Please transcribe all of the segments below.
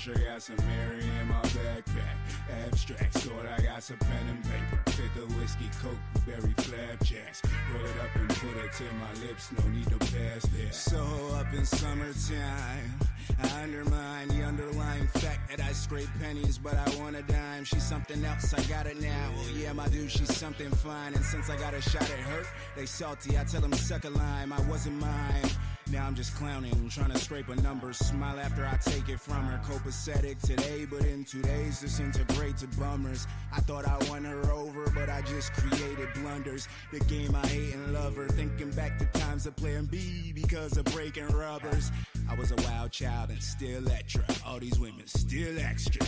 adventure, got some Mary in my backpack. Abstracts, thought I got some pen and paper. Fit the whiskey, coke, berry flapjacks. Roll it up and put it to my lips, no need to pass that. So up in summertime, I undermine the underlying fact that I scrape pennies, but I want a dime. She's something else, I got it now. Well, yeah, my dude, she's something fine. And since I got a shot at her, they salty. I tell them suck a lime, I wasn't mine. Now I'm just clowning, trying to scrape a number. Smile after I take it from her. Copacetic today, but in 2 days disintegrate to bummers. I thought I won her over, but I just created blunders. The game I hate and love her. Thinking back to times of playing B because of breaking rubbers. I was a wild child and still extra. All these women still extra.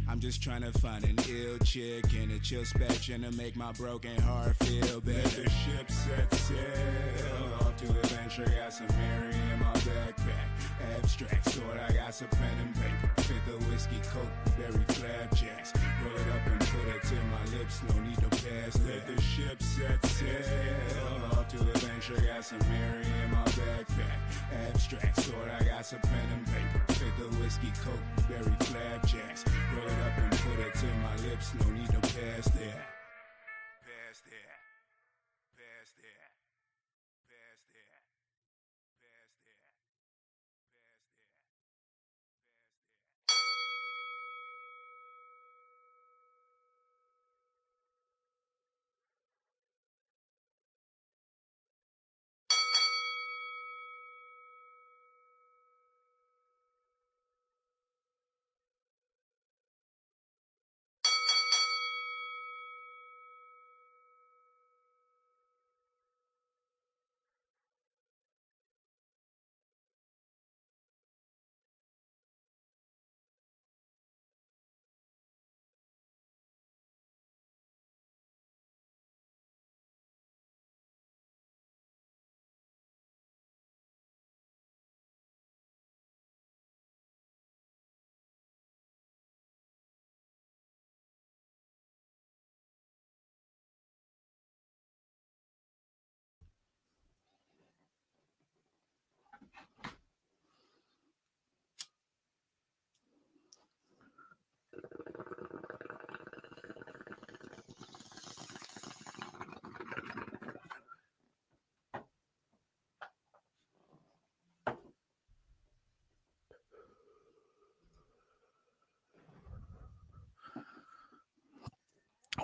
I'm just trying to find an ill chick and a chill spectrum to make my broken heart feel better. Let the ship set sail off to adventure. Got some Mary in my backpack. Abstracts, thought I got some pen and paper. Fit the whiskey, coke, berry flapjacks. Roll it up and put it to my lips, no need to pass that. Let the ship set sail off to adventure. Got some Mary in my backpack. Abstracts, thought I got some pen and paper. Fit the whiskey, coke, berry flapjacks. Roll it up and put it to my lips, no need to pass that. Pass that. Pass that. Pass that. Pass that. Pass that.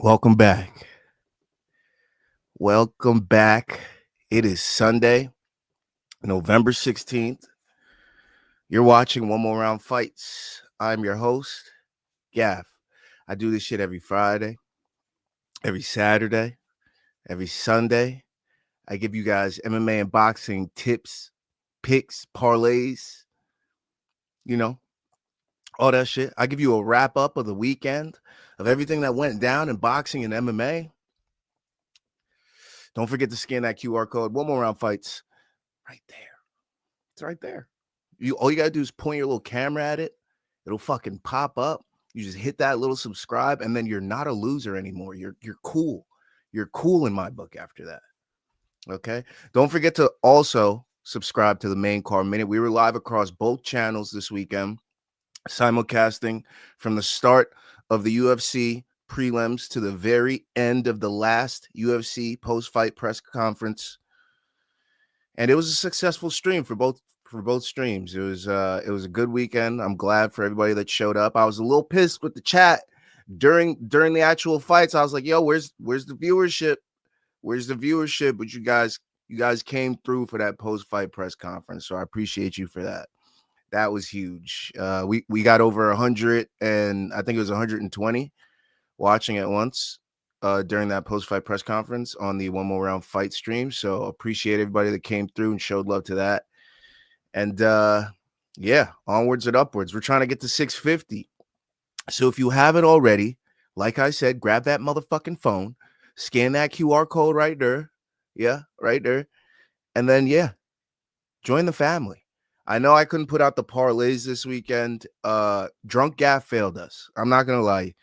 Welcome back. Welcome back. It is Sunday, November 16th. You're watching One More Round Fights. I'm your host, Gav. I do this shit every Friday, every Saturday, every Sunday. I give you guys MMA and boxing tips, picks, parlays, all that shit. I give you a wrap up of the weekend of everything that went down in boxing and MMA. Don't forget to scan that QR code. One More Round Fights right there. It's right there. All you got to do is point your little camera at it. It'll fucking pop up. You just hit that little subscribe, and then you're not a loser anymore. You're cool. You're cool in my book after that. Okay? Don't forget to also subscribe to the Main Card Minute. We were live across both channels this weekend, simulcasting from the start of the UFC prelims to the very end of the last UFC post-fight press conference. And it was a successful stream for both streams. It was a good weekend. I'm glad for everybody that showed up. I was a little pissed with the chat during the actual fights. I was like, yo, where's the viewership? Where's the viewership? But you guys came through for that post-fight press conference. So I appreciate you for that. That was huge. We got over 100, and I think it was 120 watching at once during that post-fight press conference on the One More Round Fight stream. So appreciate everybody that came through and showed love to that. And yeah, onwards and upwards. We're trying to get to 650. So if you haven't already, like I said, grab that motherfucking phone, scan that QR code right there. Yeah, right there. And then, yeah, join the family. I know I couldn't put out the parlays this weekend. Drunk Gaff failed us. I'm not going to lie.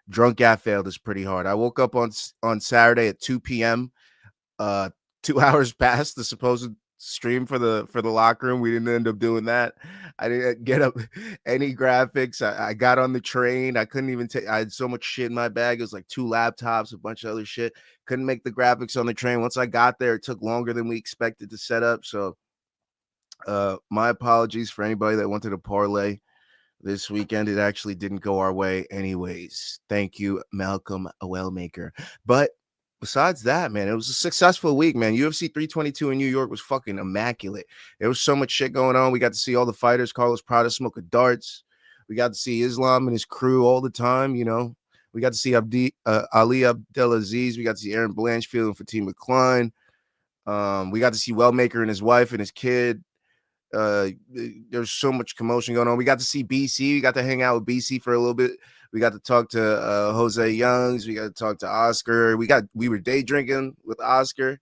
Drunk Gaff failed us pretty hard. I woke up on Saturday at 2 p.m. 2 hours past the supposed stream for the locker room. We didn't end up doing that. I didn't get up any graphics. I got on the train. I couldn't even take. I had so much shit in my bag. It was like 2 laptops, a bunch of other shit. Couldn't make the graphics on the train. Once I got there, it took longer than we expected to set up. So, my apologies for anybody that wanted to parlay this weekend. It actually didn't go our way anyways. Thank you, Malcolm Wellmaker. But besides that, man, it was a successful week, man. UFC 322 in New York was fucking immaculate. There was so much shit going on. We got to see all the fighters. Carlos Prada smoking darts. We got to see Islam and his crew all the time, you know. We got to see Ali Abdelaziz. We got to see Aaron Blanchfield and Fatima Kline. We got to see Wellmaker and his wife and his kid. There's so much commotion going on. We got to see BC. We got to hang out with BC for a little bit. We got to talk to Jose Youngs. We got to talk to Oscar. We were day drinking with Oscar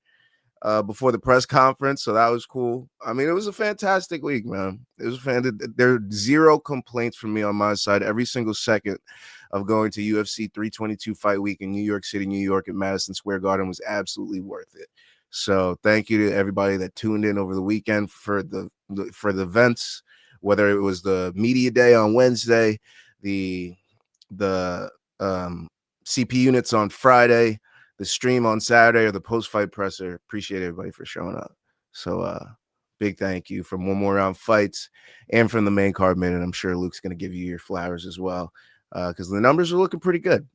before the press conference, so that was cool. I mean, it was a fantastic week, man. It was there are zero complaints from me on my side. Every single second of going to UFC 322 Fight Week in New York City, New York at Madison Square Garden was absolutely worth it. So thank you to everybody that tuned in over the weekend for the events, whether it was the media day on Wednesday, the CP units on Friday, the stream on Saturday, or the post-fight presser. Appreciate everybody for showing up. So big thank you from One More Round Fights and from the main card minute. I'm sure Luke's going to give you your flowers as well, because the numbers are looking pretty good.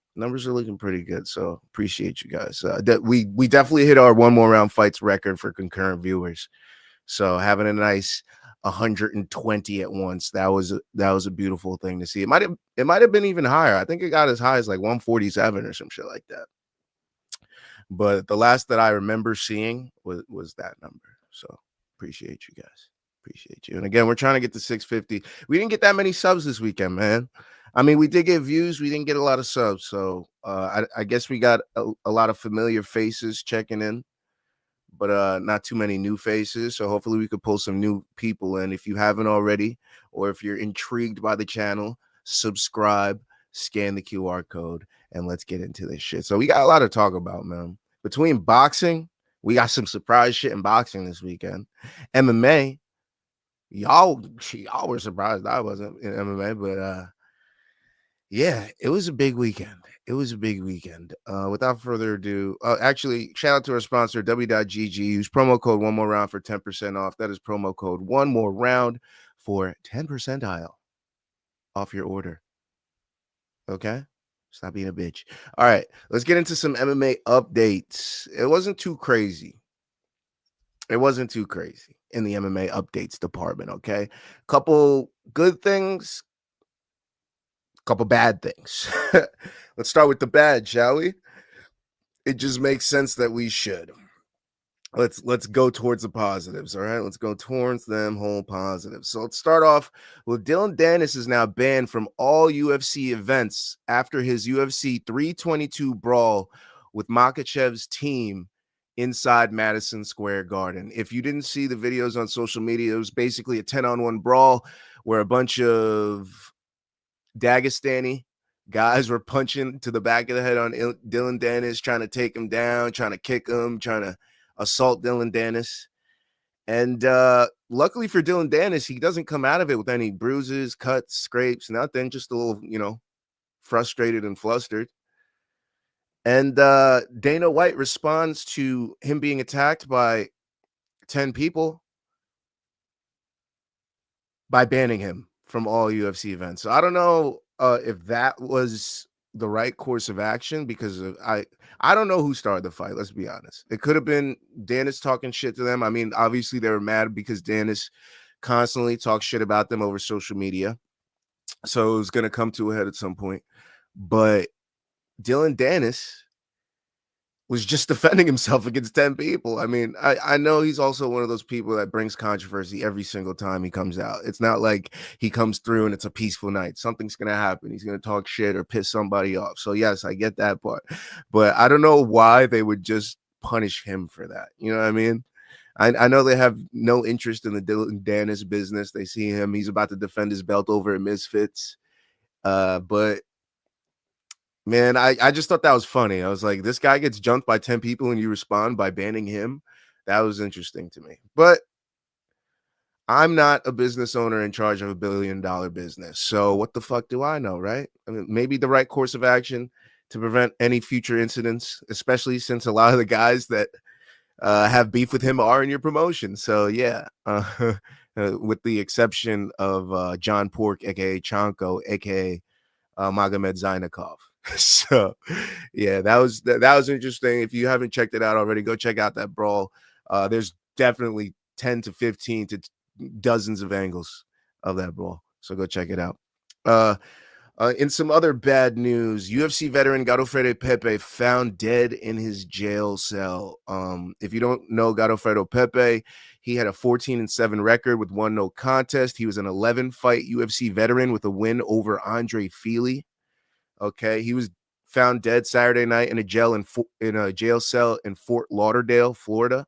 So appreciate you guys. We definitely hit our One More Round Fights record for concurrent viewers. So having a nice 120 at once, that was a beautiful thing to see. It might have been even higher. I think it got as high as like 147 or some shit like that. But the last that I remember seeing was that number. So appreciate you guys. Appreciate you. And again, we're trying to get to 650. We didn't get that many subs this weekend, man. I mean, we did get views. We didn't get a lot of subs. So I guess we got a lot of familiar faces checking in, but not too many new faces. So hopefully we could pull some new people in. If you haven't already, or if you're intrigued by the channel, subscribe, scan the QR code, and let's get into this shit. So we got a lot to talk about, man. Between boxing, we got some surprise shit in boxing this weekend. MMA, y'all were surprised I wasn't in MMA, but yeah, it was a big weekend. Without further ado, actually, shout out to our sponsor, W.GG. Use promo code One More Round for 10% off. That is promo code One More Round for 10% off your order. Okay? Stop being a bitch. All right, let's get into some MMA updates. It wasn't too crazy in the MMA updates department, okay? Couple good things, couple bad things. Let's start with the bad, shall we? It just makes sense that we should. Let's go towards the positives. All right, let's go towards them whole positives. So let's start off with Dillon Danis is now banned from all UFC events after his UFC 322 brawl with Makhachev's team inside Madison Square Garden. If you didn't see the videos on social media, it was basically a 10-on-1 brawl where a bunch of Dagestani guys were punching to the back of the head on Dillon Danis, trying to take him down, trying to kick him, trying to assault Dillon Danis. And luckily for Dillon Danis, he doesn't come out of it with any bruises, cuts, scrapes, nothing, just a little, frustrated and flustered. And Dana White responds to him being attacked by 10 people by banning him from all UFC events. So I don't know if that was the right course of action, because I don't know who started the fight. Let's be honest. It could have been Danis talking shit to them. I mean, obviously they were mad because Danis constantly talks shit about them over social media. So it was going to come to a head at some point. But Dillon Danis was just defending himself against 10 people. I mean, I know he's also one of those people that brings controversy every single time he comes out. It's not like he comes through and it's a peaceful night. Something's going to happen. He's going to talk shit or piss somebody off. So yes, I get that part. But I don't know why they would just punish him for that. You know what I mean? I know they have no interest in the Dillon Danis business. They see him. He's about to defend his belt over at Misfits. But man, I just thought that was funny. I was like, this guy gets jumped by 10 people and you respond by banning him. That was interesting to me. But I'm not a business owner in charge of $1 billion business. So what the fuck do I know, right? I mean, maybe the right course of action to prevent any future incidents, especially since a lot of the guys that have beef with him are in your promotion. So yeah, with the exception of John Pork, aka Chanko, aka Magomed Zainikov. So yeah, that was interesting. If you haven't checked it out already, go check out that brawl. There's definitely 10 to 15 to dozens of angles of that brawl. So go check it out. In some other bad news, UFC veteran Godofredo Pepe found dead in his jail cell. If you don't know Godofredo Pepe, he had a 14-7 record with 1 no contest. He was an 11-fight UFC veteran with a win over Andre Fili. Okay, he was found dead Saturday night in a jail cell in Fort Lauderdale, Florida.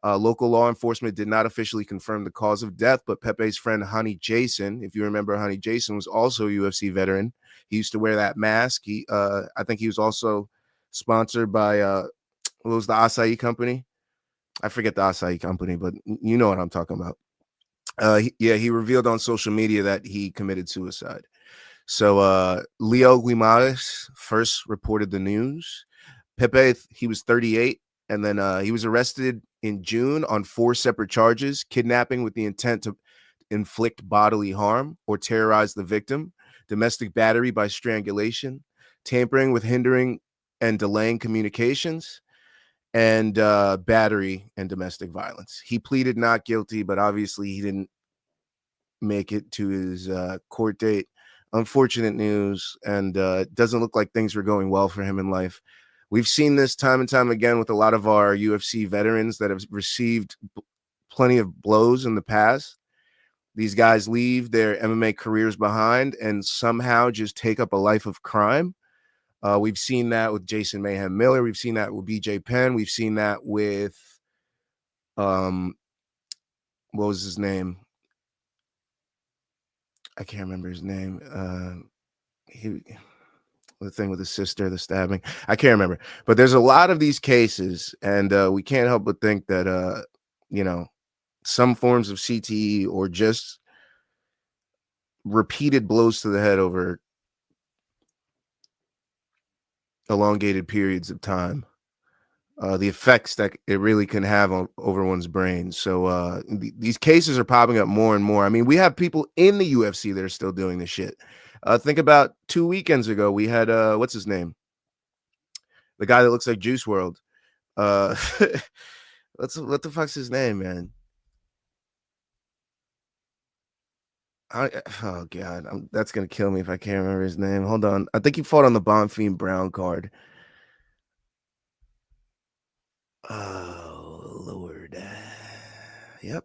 Local law enforcement did not officially confirm the cause of death, but Pepe's friend Honey Jason, if you remember, Honey Jason was also a UFC veteran. He used to wear that mask. I think he was also sponsored by what was the acai company? I forget the acai company, but you know what I'm talking about. He revealed on social media that he committed suicide. So Leo Guimaraes first reported the news. Pepe, he was 38, and then he was arrested in June on 4 separate charges: kidnapping with the intent to inflict bodily harm or terrorize the victim, domestic battery by strangulation, tampering with hindering and delaying communications, and battery and domestic violence. He pleaded not guilty, but obviously he didn't make it to his court date. Unfortunate news, and it doesn't look like things were going well for him in life. We've seen this time and time again with a lot of our UFC veterans that have received plenty of blows in the past. These guys leave their MMA careers behind and somehow just take up a life of crime. We've seen that with Jason Mayhem Miller. We've seen that with BJ Penn. We've seen that with, what was his name? I can't remember his name. The thing with his sister, the stabbing. I can't remember. But there's a lot of these cases, and we can't help but think that, some forms of CTE or just repeated blows to the head over elongated periods of time, the effects that it really can have over one's brain. So these cases are popping up more and more. I mean, we have people in the UFC that are still doing this shit. Think about 2 weekends ago, we had what's his name? The guy that looks like Juice WRLD. What the fuck's his name, man? Oh god, that's gonna kill me if I can't remember his name. Hold on, I think he fought on the Bonfim Brown card. Oh Lord, yep,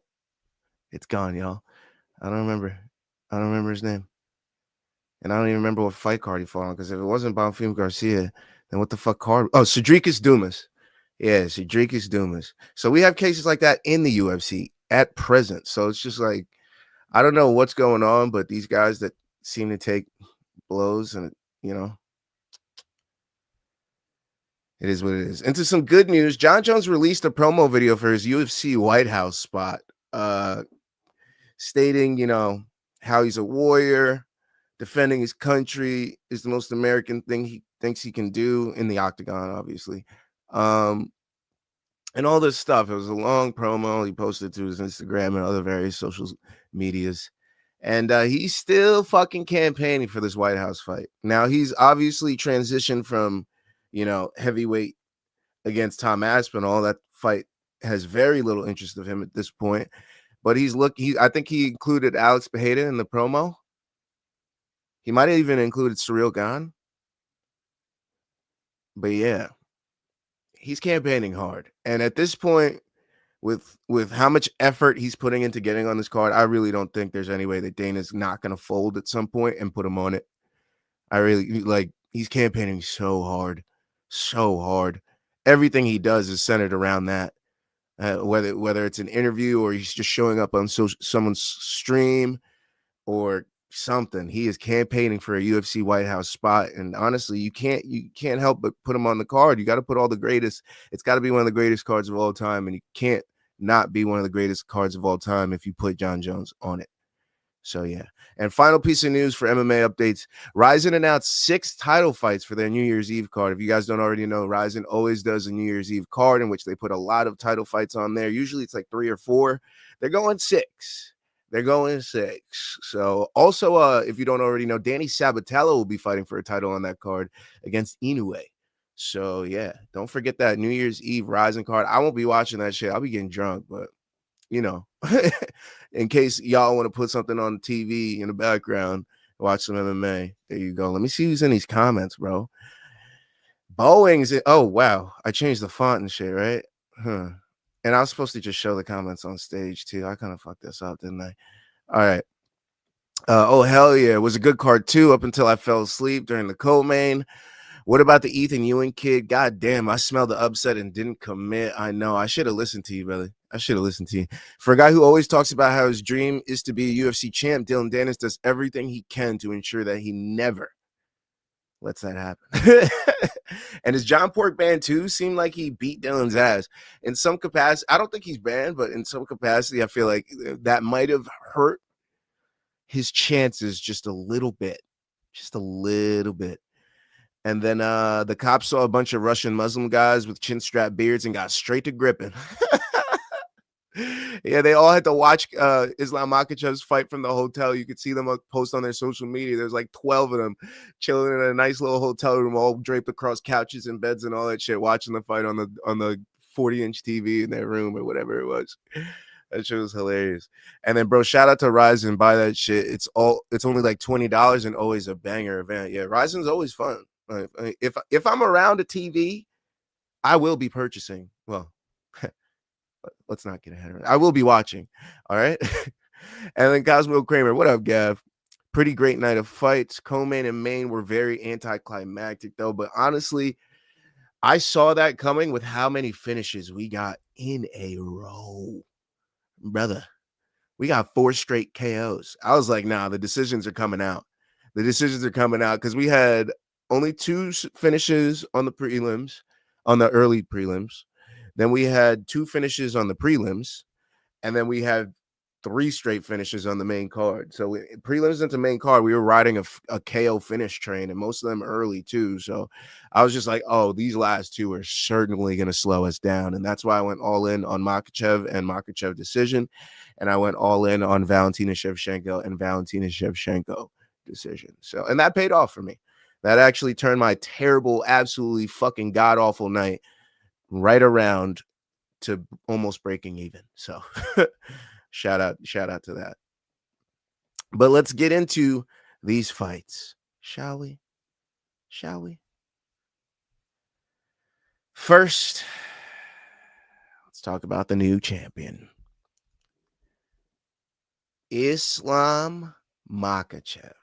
it's gone, y'all. I don't remember his name, and I don't even remember what fight card he fought on. Because if it wasn't Bonfim Garcia, then what the fuck card? Oh, Cedricus Dumas. Yeah, Cedricus Dumas. So we have cases like that in the UFC at present. So it's just like, I don't know what's going on, but these guys that seem to take blows, and it is what it is. Into some good news, Jon Jones released a promo video for his UFC White House spot, stating, how he's a warrior, defending his country is the most American thing he thinks he can do in the octagon, obviously. And all this stuff. It was a long promo. He posted to his Instagram and other various social medias. And he's still fucking campaigning for this White House fight. Now, he's obviously transitioned from, heavyweight against Tom Aspinall. That fight has very little interest of him at this point. But I think he included Alex Pereira in the promo. He might have even included Ciryl Gane. But yeah, he's campaigning hard. And at this point, with how much effort he's putting into getting on this card, I really don't think there's any way that Dana's not going to fold at some point and put him on it. I really he's campaigning so hard. Everything he does is centered around that. Whether it's an interview or he's just showing up on someone's stream or something, he is campaigning for a UFC White House spot. And honestly, you can't help but put him on the card. You got to put all the greatest. It's got to be one of the greatest cards of all time, and you can't not be one of the greatest cards of all time if you put John Jones on it. So, yeah. And final piece of news for MMA updates. Riyadh announced 6 title fights for their New Year's Eve card. If you guys don't already know, Riyadh always does a New Year's Eve card in which they put a lot of title fights on there. Usually it's like 3 or 4. They're going 6. They're going 6. So, also, if you don't already know, Danny Sabatello will be fighting for a title on that card against Inoue. So, yeah, don't forget that New Year's Eve Rising card. I won't be watching that shit. I'll be getting drunk, but, you know, in case y'all want to put something on TV in the background, watch some MMA. There you go. Let me see who's in these comments, bro. Boeing's in. Oh, wow. I changed the font and shit, right? Huh. And I was supposed to just show the comments on stage, too. I kind of fucked this up, didn't I? All right. Oh, hell yeah. It was a good card, too, up until I fell asleep during the co-main. What about the Ethan Ewing kid? God damn, I smelled the upset and didn't commit. I know. I should have listened to you, brother. I should have listened to you. For a guy who always talks about how his dream is to be a UFC champ, Dylan Dennis does everything he can to ensure that he never lets that happen. And his John Pork banned too? Seemed like he beat Dylan's ass. In some capacity, I don't think he's banned, but in some capacity, I feel like that might have hurt his chances just a little bit. Just a little bit. And then the cops saw a bunch of Russian Muslim guys with chin strap beards and got straight to gripping. Yeah, they all had to watch Islam Makhachev's fight from the hotel. You could see them post on their social media. There's like 12 of them chilling in a nice little hotel room, all draped across couches and beds and all that shit, watching the fight on the 40-inch TV in their room or whatever it was. That shit was hilarious. And then, bro, shout out to Ryzen. Buy that shit. It's only like $20 and always a banger event. Yeah, Ryzen's always fun. If I'm around a TV, I will be purchasing. Well, let's not get ahead of it. I will be watching. All right. And then Cosmo Kramer, what up, Gav? Pretty great night of fights. Co-main and main were very anticlimactic, though. But honestly, I saw that coming with how many finishes we got in a row, brother. We got 4 straight KOs. I was like, nah, the decisions are coming out. The decisions are coming out because we had only 2 finishes on the prelims, on the early prelims. Then we had 2 finishes on the prelims, and then we had 3 straight finishes on the main card. So prelims into main card, we were riding a KO finish train, and most of them early too. So I was just like, oh, these last 2 are certainly going to slow us down. And that's why I went all in on Makhachev and Makhachev decision. And I went all in on Valentina Shevchenko and Valentina Shevchenko decision. So, and that paid off for me. That actually turned my terrible, absolutely fucking god-awful night right around to almost breaking even. So shout out to that. But let's get into these fights, shall we? First, let's talk about the new champion. Islam Makhachev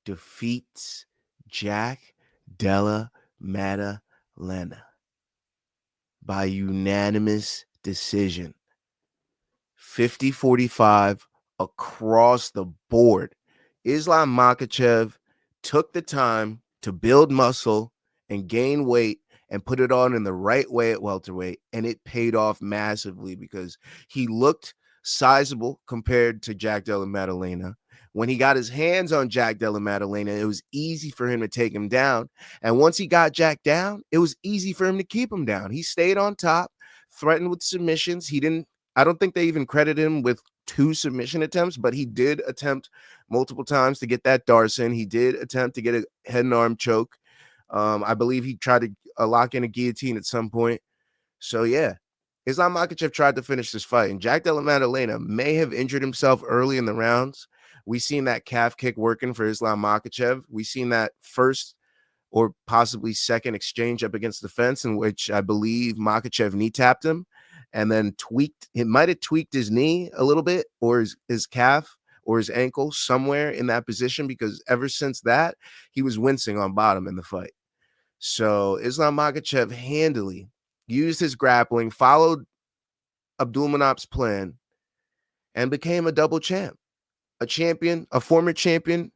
defeats Jack Della Maddalena by unanimous decision. 50-45 across the board. Islam Makhachev took the time to build muscle and gain weight and put it on in the right way at welterweight, and it paid off massively because he looked sizable compared to Jack Della Maddalena. When he got his hands on Jack Della Maddalena, it was easy for him to take him down. And once he got Jack down, it was easy for him to keep him down. He stayed on top, threatened with submissions. I don't think they even credited him with 2 submission attempts, but he did attempt multiple times to get that Darson. He did attempt to get a head and arm choke. I believe he tried to lock in a guillotine at some point. So, yeah. Islam Makhachev tried to finish this fight, and Jack Della Maddalena may have injured himself early in the rounds. We seen that calf kick working for Islam Makhachev. We seen that first or possibly second exchange up against the fence in which I believe Makhachev knee tapped him and then might have tweaked his knee a little bit or his calf or his ankle somewhere in that position, because ever since that, he was wincing on bottom in the fight. So Islam Makhachev handily used his grappling, followed Abdulmanap's plan, and became a double champ. A champion, a former champion,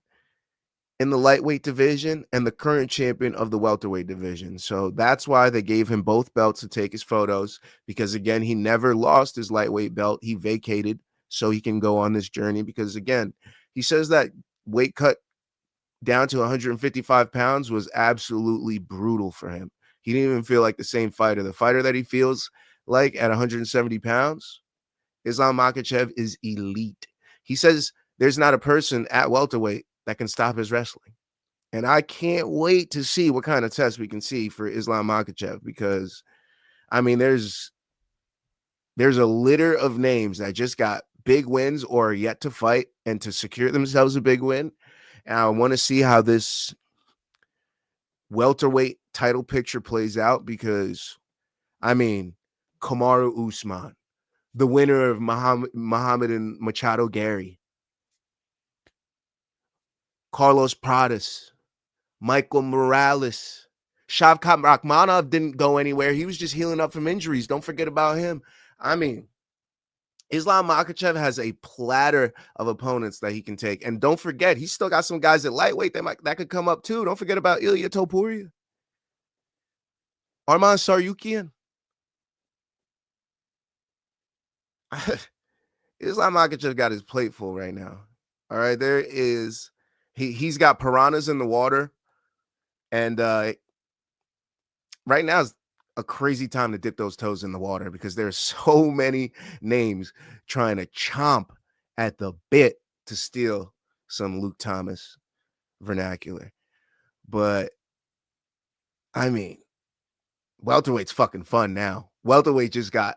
in the lightweight division and the current champion of the welterweight division. So that's why they gave him both belts to take his photos, because again, he never lost his lightweight belt. He vacated so he can go on this journey, because again, he says that weight cut down to 155 pounds was absolutely brutal for him. He didn't even feel like the same fighter. The fighter that he feels like at 170 pounds, Islam Makhachev, is elite. He says there's not a person at welterweight that can stop his wrestling. And I can't wait to see what kind of test we can see for Islam Makhachev, because, I mean, there's a litter of names that just got big wins or are yet to fight and to secure themselves a big win. And I want to see how this welterweight title picture plays out, because, I mean, Kamaru Usman, the winner of Muhammad and Machado Gary, Carlos Pradas, Michael Morales, Shavkat Rakhmonov didn't go anywhere. He was just healing up from injuries. Don't forget about him. I mean, Islam Makhachev has a platter of opponents that he can take. And don't forget, he's still got some guys at lightweight that could come up too. Don't forget about Ilya Topuria, Arman Tsarukyan. Islam Makhachev got his plate full right now. All right, he's got piranhas in the water. And right now is a crazy time to dip those toes in the water, because there's so many names trying to chomp at the bit to steal some Luke Thomas vernacular. But, I mean, welterweight's fucking fun now. Welterweight just got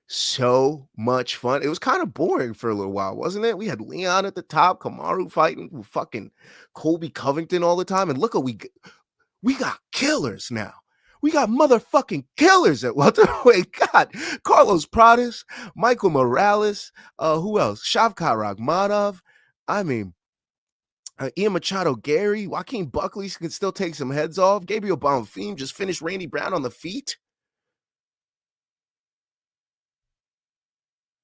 so much fun. It was kind of boring for a little while, wasn't it? We had Leon at the top, Kamaru fighting with fucking Colby Covington all the time. And look, we got killers now. We got motherfucking killers at welterweight. God, Carlos Pradas, Michael Morales, who else? Shavkat Rakhmonov. I mean, Ian Machado Gary, Joaquin Buckley can still take some heads off. Gabriel Bonfim just finished Randy Brown on the feet.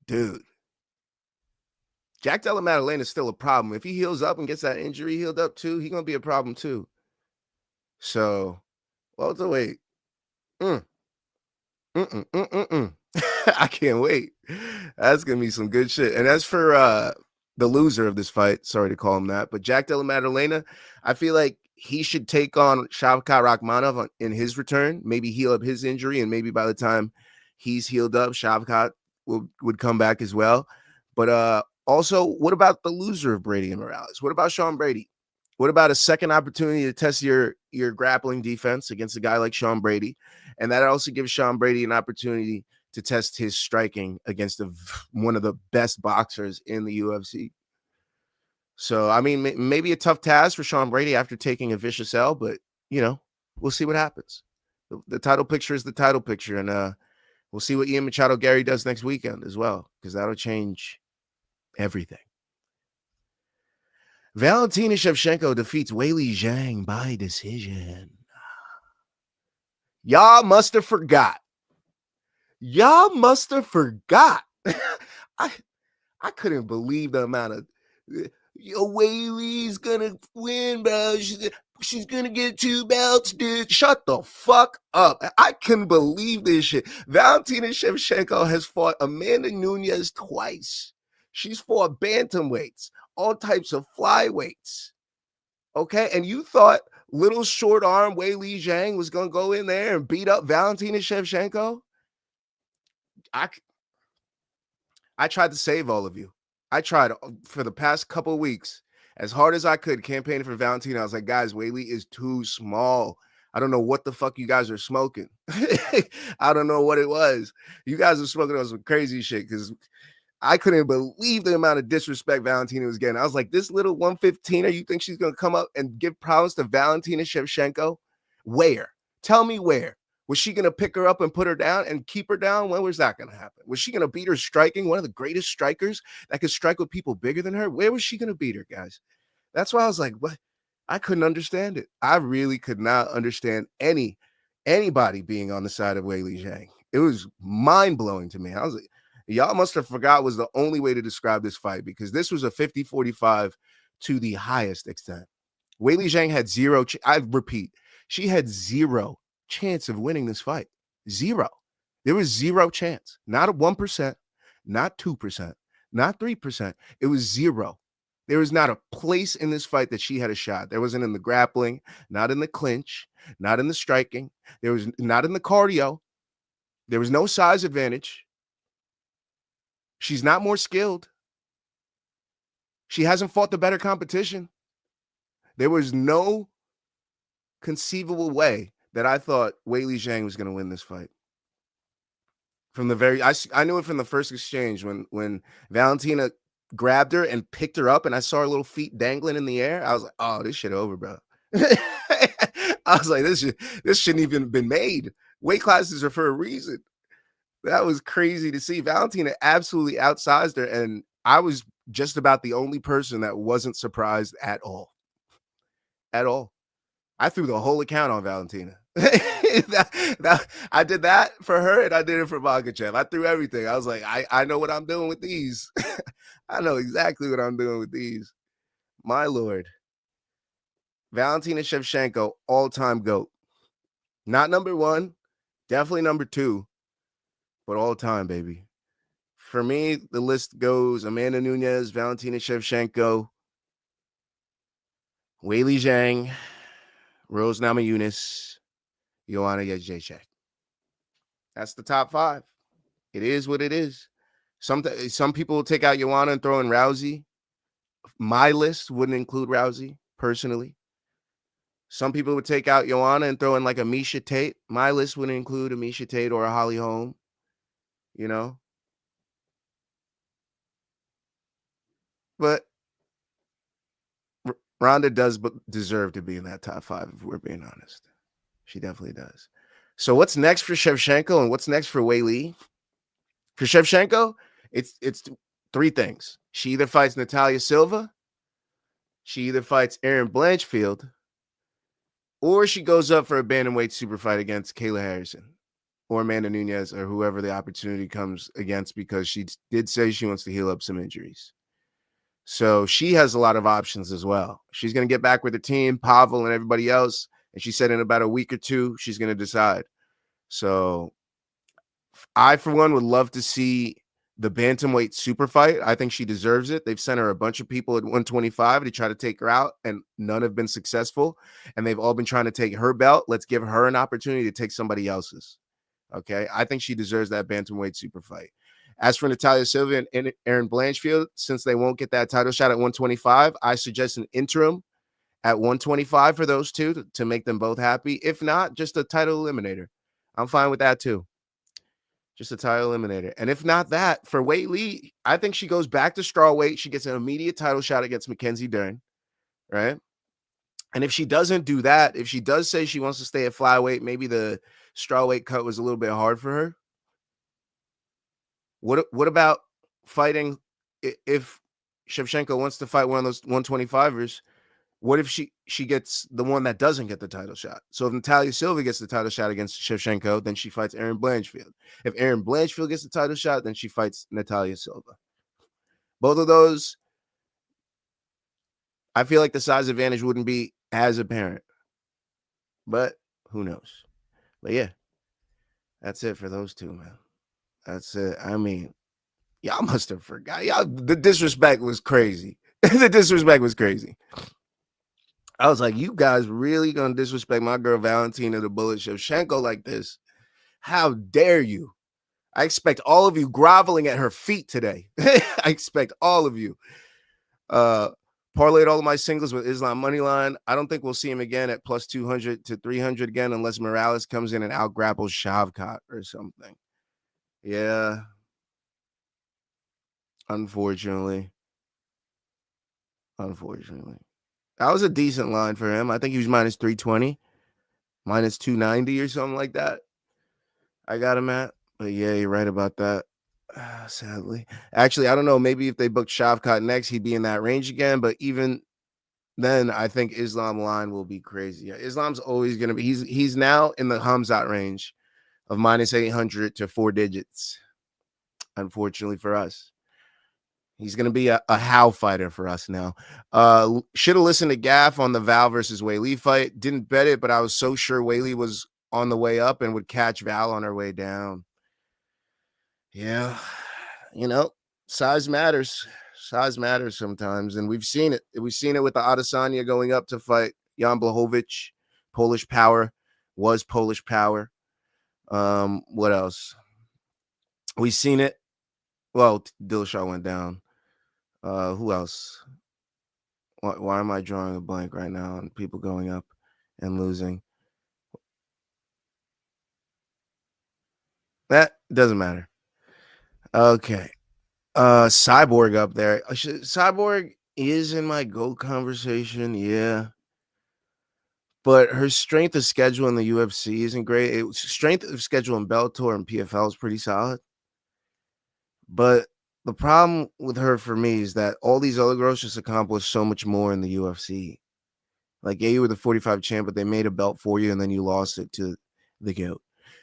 Dude. Jack Della Maddalena is still a problem. If he heals up and gets that injury healed up too, he's going to be a problem too. So, welterweight. I can't wait. That's gonna be some good shit. And as for the loser of this fight, sorry to call him that, but Jack Della Maddalena, I feel like he should take on Shavkat Rakhmonov in his return, maybe heal up his injury, and maybe by the time he's healed up, Shavkat would come back as well. But also, what about the loser of Brady and Morales? What about Sean Brady? What about a second opportunity to test your grappling defense against a guy like Sean Brady? And that also gives Sean Brady an opportunity to test his striking against one of the best boxers in the UFC. So, I mean, maybe a tough task for Sean Brady after taking a vicious L, but, you know, we'll see what happens. The title picture is the title picture, and we'll see what Ian Machado Gary does next weekend as well, because that'll change everything. Valentina Shevchenko defeats Weili Zhang by decision. Y'all must have forgot. I couldn't believe the amount of Weili's gonna win, bro. She's gonna get 2 belts, dude. Shut the fuck up. I couldn't believe this shit. Valentina Shevchenko has fought Amanda Nunes twice. She's fought bantamweights, all types of flyweights. Okay, and you thought little short arm Weili Zhang was gonna go in there and beat up Valentina Shevchenko? I tried to save all of you. I tried for the past couple of weeks as hard as I could campaigning for Valentina. I was like, guys, Weili is too small. I don't know what the fuck you guys are smoking. I don't know what it was. You guys are smoking on some crazy shit, because I couldn't believe the amount of disrespect Valentina was getting. I was like, this little 115er, you think she's going to come up and give problems to Valentina Shevchenko? Where? Tell me where. Was she going to pick her up and put her down and keep her down? When was that going to happen? Was she going to beat her striking, one of the greatest strikers that could strike with people bigger than her? Where was she going to beat her, guys? That's why I was like, what? I couldn't understand it. I really could not understand anybody being on the side of Weili Zhang. It was mind-blowing to me. I was like, y'all must have forgot was the only way to describe this fight, because this was a 50-45 to the highest extent. Weili Zhang had zero. I repeat, she had zero chance of winning this fight. Zero. There was zero chance. Not a 1%, not 2%, not 3%. It was zero. There was not a place in this fight that she had a shot. There wasn't in the grappling, not in the clinch, not in the striking. There was not in the cardio. There was no size advantage. She's not more skilled. She hasn't fought the better competition. There was no conceivable way that I thought Weili Zhang was going to win this fight. From the very, I knew it from the first exchange when Valentina grabbed her and picked her up, and I saw her little feet dangling in the air. I was like, "Oh, this shit over, bro." I was like, "This shouldn't even been made. Weight classes are for a reason." That was crazy to see. Valentina absolutely outsized her, and I was just about the only person that wasn't surprised at all. At all. I threw the whole account on Valentina. I did that for her, and I did it for Makhachev. I threw everything. I was like, I know what I'm doing with these. I know exactly what I'm doing with these. My Lord. Valentina Shevchenko, all-time GOAT. Not number one, definitely number two, but all-time, baby. For me, the list goes Amanda Nunes, Valentina Shevchenko, Weili Zhang, Rose Namajunas, Joanna Jędrzejczyk. That's the top five. It is what it is. Some people will take out Joanna and throw in Rousey. My list wouldn't include Rousey, personally. Some people would take out Joanna and throw in like a Miesha Tate. My list wouldn't include a Miesha Tate or a Holly Holm. You know? But Ronda does deserve to be in that top five, if we're being honest. She definitely does. So what's next for Shevchenko and what's next for Weili? For Shevchenko, it's three things. She either fights Natalia Silva, she either fights Erin Blanchfield, or she goes up for a bantamweight super fight against Kayla Harrison or Amanda Nunes or whoever the opportunity comes against, because she did say she wants to heal up some injuries. So she has a lot of options as well. She's going to get back with the team, Pavel and everybody else. And she said in about a week or two, she's going to decide. So I, for one, would love to see the bantamweight super fight. I think she deserves it. They've sent her a bunch of people at 125 to try to take her out, and none have been successful. And they've all been trying to take her belt. Let's give her an opportunity to take somebody else's. Okay. I think she deserves that bantamweight super fight. As for Natalia Silva and Erin Blanchfield, since they won't get that title shot at 125, I suggest an interim at 125 for those two to make them both happy. If not, just a title eliminator. I'm fine with that too. Just a title eliminator. And if not that, for Weili, I think she goes back to strawweight. She gets an immediate title shot against Mackenzie Dern, right? And if she doesn't do that, if she does say she wants to stay at flyweight, maybe the strawweight cut was a little bit hard for her. What about fighting if Shevchenko wants to fight one of those 125ers? What if she gets the one that doesn't get the title shot? So if Natalia Silva gets the title shot against Shevchenko, then she fights Erin Blanchfield. If Erin Blanchfield gets the title shot, then she fights Natalia Silva. Both of those, I feel like the size advantage wouldn't be as apparent. But who knows? But yeah, that's it for those two, man. That's it. I mean, y'all must have forgot. The disrespect was crazy. The disrespect was crazy. I was like, you guys really gonna disrespect my girl Valentina the Bullet Shevchenko like this? How dare you? I expect all of you groveling at her feet today. I expect all of you. Parlayed all of my singles with Islam Moneyline. I don't think we'll see him again at plus 200 to 300 again unless Morales comes in and out-grapples Shavkat or something. Yeah. Unfortunately. That was a decent line for him. I think he was minus 320, minus 290 or something like that. I got him at. But yeah, you're right about that. Sadly. Actually, I don't know. Maybe if they booked Shavkat next, he'd be in that range again. But even then, I think Islam line will be crazy. Yeah, Islam's always going to be. He's now in the Hamzat range of minus 800 to 4 digits. Unfortunately for us. He's going to be a How fighter for us now. Should have listened to Gaff on the Val versus Weili fight. Didn't bet it, but I was so sure Weili was on the way up and would catch Val on her way down. Yeah, size matters. Size matters sometimes, and we've seen it. We've seen it with the Adesanya going up to fight Jan Blachowicz. Polish power was Polish power. What else? We've seen it. Well, Dillashaw went down. Who else? Why am I drawing a blank right now on people going up and losing? That doesn't matter. Okay. Cyborg up there. Cyborg is in my GOAT conversation, yeah. But her strength of schedule in the UFC isn't great. Strength of schedule in Bellator and PFL is pretty solid. But the problem with her for me is that all these other girls just accomplished so much more in the UFC. Like, yeah, you were the 45 champ, but they made a belt for you, and then you lost it to the GOAT.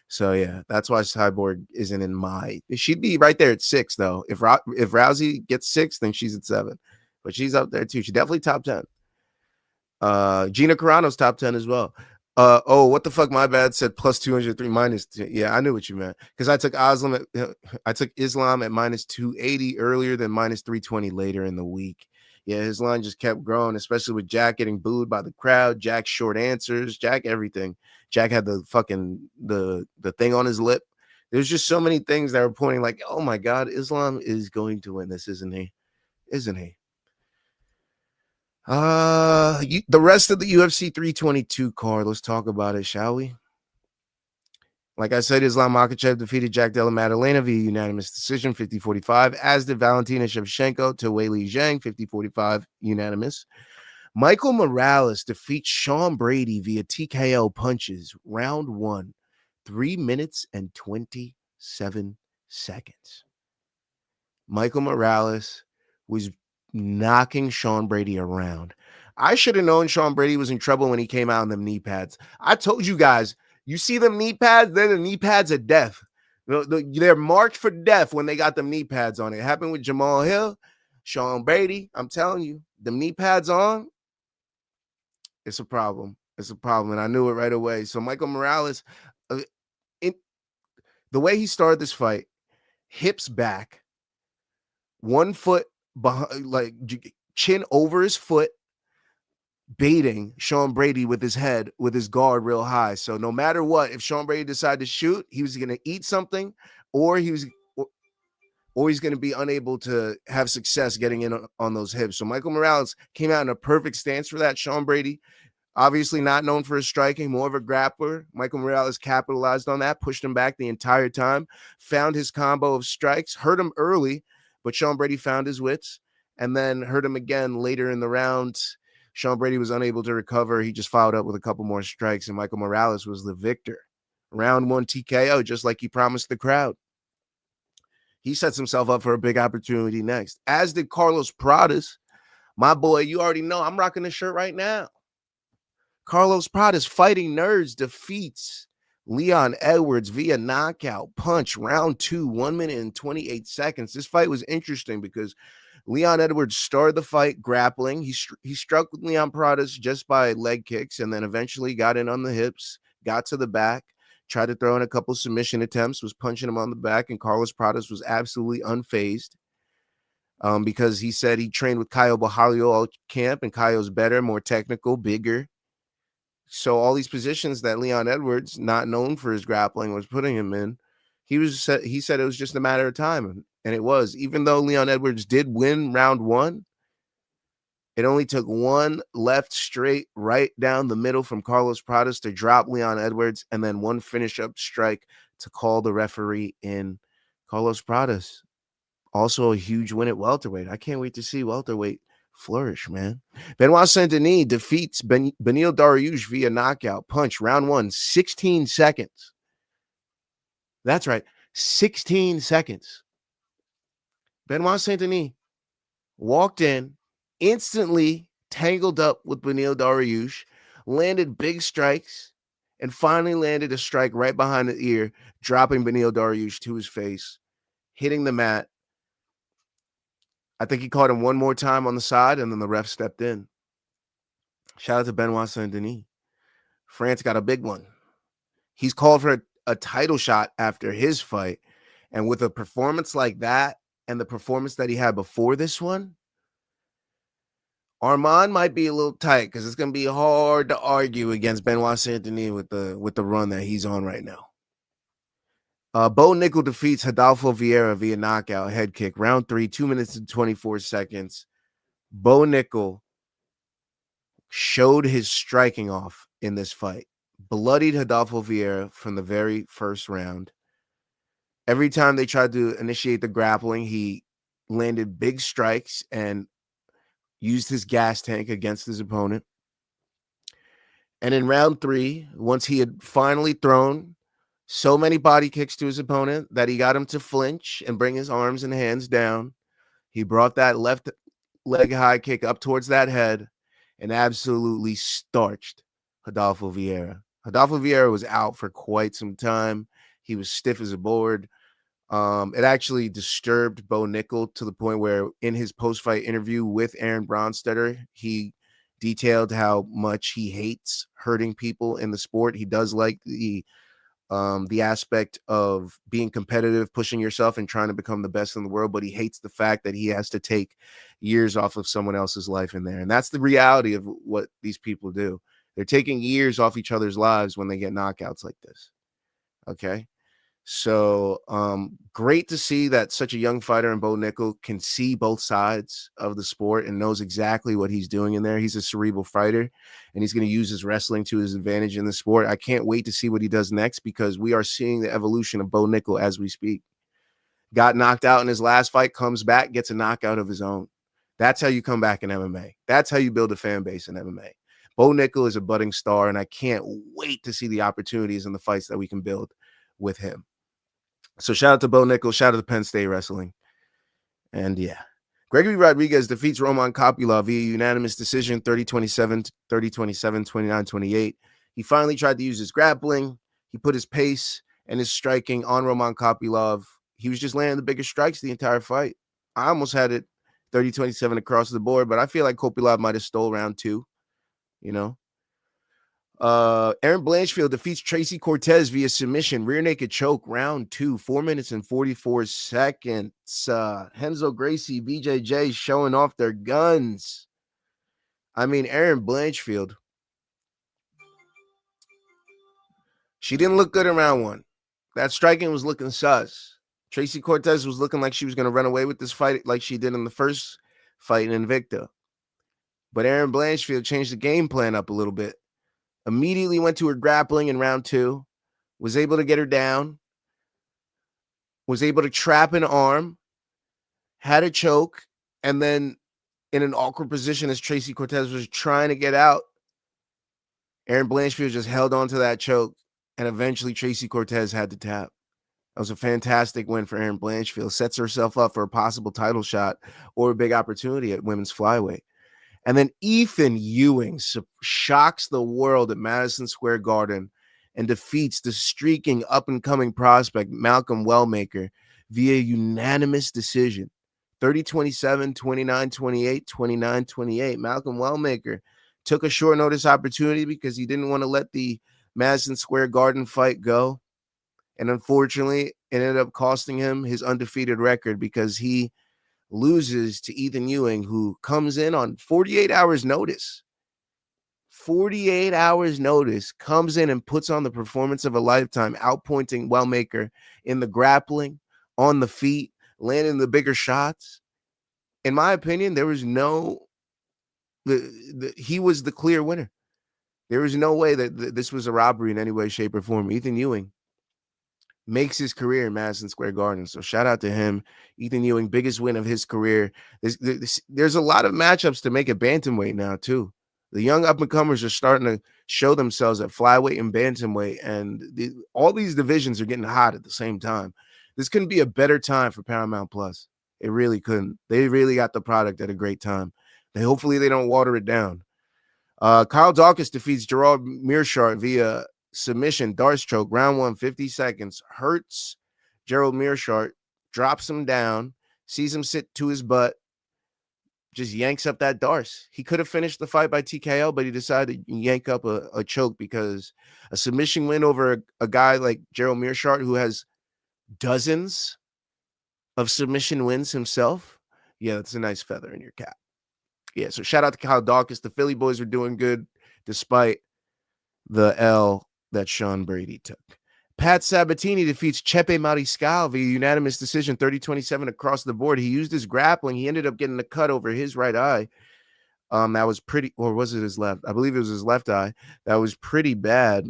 So, yeah, that's why Cyborg isn't in my... She'd be right there at 6, though. If Rousey gets 6, then she's at 7. But she's up there, too. She's definitely top 10. Gina Carano's top 10 as well. What the fuck? My bad. Said plus 203 minus. Yeah, I knew what you meant because I took Islam at minus 280 earlier than minus 320 later in the week. Yeah, his line just kept growing, especially with Jack getting booed by the crowd. Jack's short answers. Jack everything. Jack had the fucking the thing on his lip. There's just so many things that were pointing like, oh my God, Islam is going to win this, isn't he? Isn't he? The rest of the UFC 322 card, let's talk about it, shall we? Like I said, Islam Makhachev defeated Jack Della Maddalena via unanimous decision, 50-45, as did Valentina Shevchenko to Weili Zhang, 50-45, unanimous. Michael Morales defeats Sean Brady via TKO punches, round 1, 3 minutes and 27 seconds. Michael Morales was knocking Sean Brady around. I should have known Sean Brady was in trouble when he came out in them knee pads. I told you guys, you see them knee pads, they're the knee pads of death. They're marked for death when they got them knee pads on. It happened with Jamal Hill, Sean Brady. I'm telling you, the knee pads on, it's a problem. It's a problem, and I knew it right away. So Michael Morales, the way he started this fight, hips back, 1 foot behind, like chin over his foot, baiting Sean Brady with his head, with his guard real high. So no matter what, if Sean Brady decided to shoot, he was going to eat something, or he's going to be unable to have success getting in on those hips. So Michael Morales came out in a perfect stance for that. Sean Brady, obviously not known for his striking, more of a grappler. Michael Morales capitalized on that, pushed him back the entire time, found his combo of strikes, hurt him early, but Sean Brady found his wits and then hurt him again later in the round. Sean Brady was unable to recover. He just followed up with a couple more strikes, and Michael Morales was the victor. Round 1 TKO, just like he promised the crowd. He sets himself up for a big opportunity next, as did Carlos Pradas. My boy, you already know I'm rocking the shirt right now. Carlos Pradas, Fighting Nerds, defeats Leon Edwards via knockout punch, round 2, 1 minute and 28 seconds. This fight was interesting because Leon Edwards started the fight grappling. He struck with Leon Pradas just by leg kicks and then eventually got in on the hips, got to the back, tried to throw in a couple submission attempts, was punching him on the back, and Carlos Pradas was absolutely unfazed because he said he trained with Caio Borralho all camp, and Caio's better, more technical, bigger. So all these positions that Leon Edwards, not known for his grappling, was putting him in, he said it was just a matter of time. And it was. Even though Leon Edwards did win round 1, it only took one left straight right down the middle from Carlos Pradas to drop Leon Edwards, and then one finish-up strike to call the referee in. Carlos Pradas, also a huge win at welterweight. I can't wait to see welterweight flourish, man. Benoit Saint-Denis defeats Beneil Dariush via knockout punch, round 1, 16 seconds. That's right, 16 seconds. Benoit Saint-Denis walked in, instantly tangled up with Beneil Dariush, landed big strikes, and finally landed a strike right behind the ear, dropping Beneil Dariush to his face, hitting the mat. I think he caught him one more time on the side, and then the ref stepped in. Shout out to Benoit Saint-Denis. France got a big one. He's called for a title shot after his fight. And with a performance like that and the performance that he had before this one, Armand might be a little tight because it's going to be hard to argue against Benoit Saint-Denis with the run that he's on right now. Bo Nickel defeats Rodolfo Vieira via knockout head kick. Round 3, 2 minutes and 24 seconds. Bo Nickel showed his striking off in this fight. Bloodied Rodolfo Vieira from the very first round. Every time they tried to initiate the grappling, he landed big strikes and used his gas tank against his opponent. And in round 3, once he had finally thrown so many body kicks to his opponent that he got him to flinch and bring his arms and hands down, he brought that left leg high kick up towards that head and absolutely starched Rodolfo Vieira. Rodolfo Vieira was out for quite some time. He was stiff as a board. It actually disturbed Bo Nickel to the point where in his post-fight interview with Aaron Bronstetter, he detailed how much he hates hurting people in the sport. He does like the aspect of being competitive, pushing yourself and trying to become the best in the world, but he hates the fact that he has to take years off of someone else's life in there. And that's the reality of what these people do. They're taking years off each other's lives when they get knockouts like this. Okay. So great to see that such a young fighter in Bo Nickel can see both sides of the sport and knows exactly what he's doing in there. He's a cerebral fighter, and he's going to use his wrestling to his advantage in the sport. I can't wait to see what he does next because we are seeing the evolution of Bo Nickel as we speak. Got knocked out in his last fight, comes back, gets a knockout of his own. That's how you come back in MMA. That's how you build a fan base in MMA. Bo Nickel is a budding star, and I can't wait to see the opportunities and the fights that we can build with him. So shout out to Bo Nickel, shout out to Penn State Wrestling. And yeah, Gregory Rodriguez defeats Roman Kopylov via unanimous decision, 30-27, 30-27, 29-28. He finally tried to use his grappling. He put his pace and his striking on Roman Kopylov. He was just landing the biggest strikes the entire fight. I almost had it 30-27 across the board, but I feel like Kopylov might have stole round 2, you know. Aaron Blanchfield defeats Tracy Cortez via submission, rear naked choke, round 2, 4 minutes and 44 seconds. Renzo Gracie, BJJ showing off their guns. I mean, Aaron Blanchfield, she didn't look good in round 1. That striking was looking sus. Tracy Cortez was looking like she was going to run away with this fight like she did in the first fight in Invicta. But Aaron Blanchfield changed the game plan up a little bit. Immediately went to her grappling in round 2, was able to get her down, was able to trap an arm, had a choke, and then in an awkward position as Tracy Cortez was trying to get out, Aaron Blanchfield just held on to that choke, and eventually Tracy Cortez had to tap. That was a fantastic win for Aaron Blanchfield. Sets herself up for a possible title shot or a big opportunity at women's flyweight. And then Ethan Ewing shocks the world at Madison Square Garden and defeats the streaking up-and-coming prospect Malcolm Wellmaker via unanimous decision. 30-27, 29-28, 29-28. Malcolm Wellmaker took a short notice opportunity because he didn't want to let the Madison Square Garden fight go. And unfortunately, it ended up costing him his undefeated record because he loses to Ethan Ewing, who comes in on 48 hours notice. 48 hours notice, comes in and puts on the performance of a lifetime, outpointing Wellmaker in the grappling, on the feet, landing the bigger shots. In my opinion, there was he was the clear winner. There was no way that this was a robbery in any way, shape, or form. Ethan Ewing makes his career in Madison Square Garden. So shout out to him. Ethan Ewing, biggest win of his career. There's a lot of matchups to make at bantamweight now, too. The young up-and-comers are starting to show themselves at flyweight and bantamweight, and all these divisions are getting hot at the same time. This couldn't be a better time for Paramount Plus. It really couldn't. They really got the product at a great time. Hopefully they don't water it down. Kyle Dawkins defeats Gerard Mearshart via submission, dart stroke, round 1, 50 seconds. Hurts Gerald Mearshart, drops him down, sees him sit to his butt, just yanks up that Darce. He could have finished the fight by TKO, but he decided to yank up a choke because a submission win over a guy like Gerald Meerschaert, who has dozens of submission wins himself. Yeah, that's a nice feather in your cap. Yeah, so shout out to Kyle Dawkins. The Philly boys are doing good despite the L that Sean Brady took. Pat Sabatini defeats Chepe Mariscal via unanimous decision, 30-27 across the board. He used his grappling. He ended up getting a cut over his right eye. That was pretty, or was it his left? I believe it was his left eye. That was pretty bad.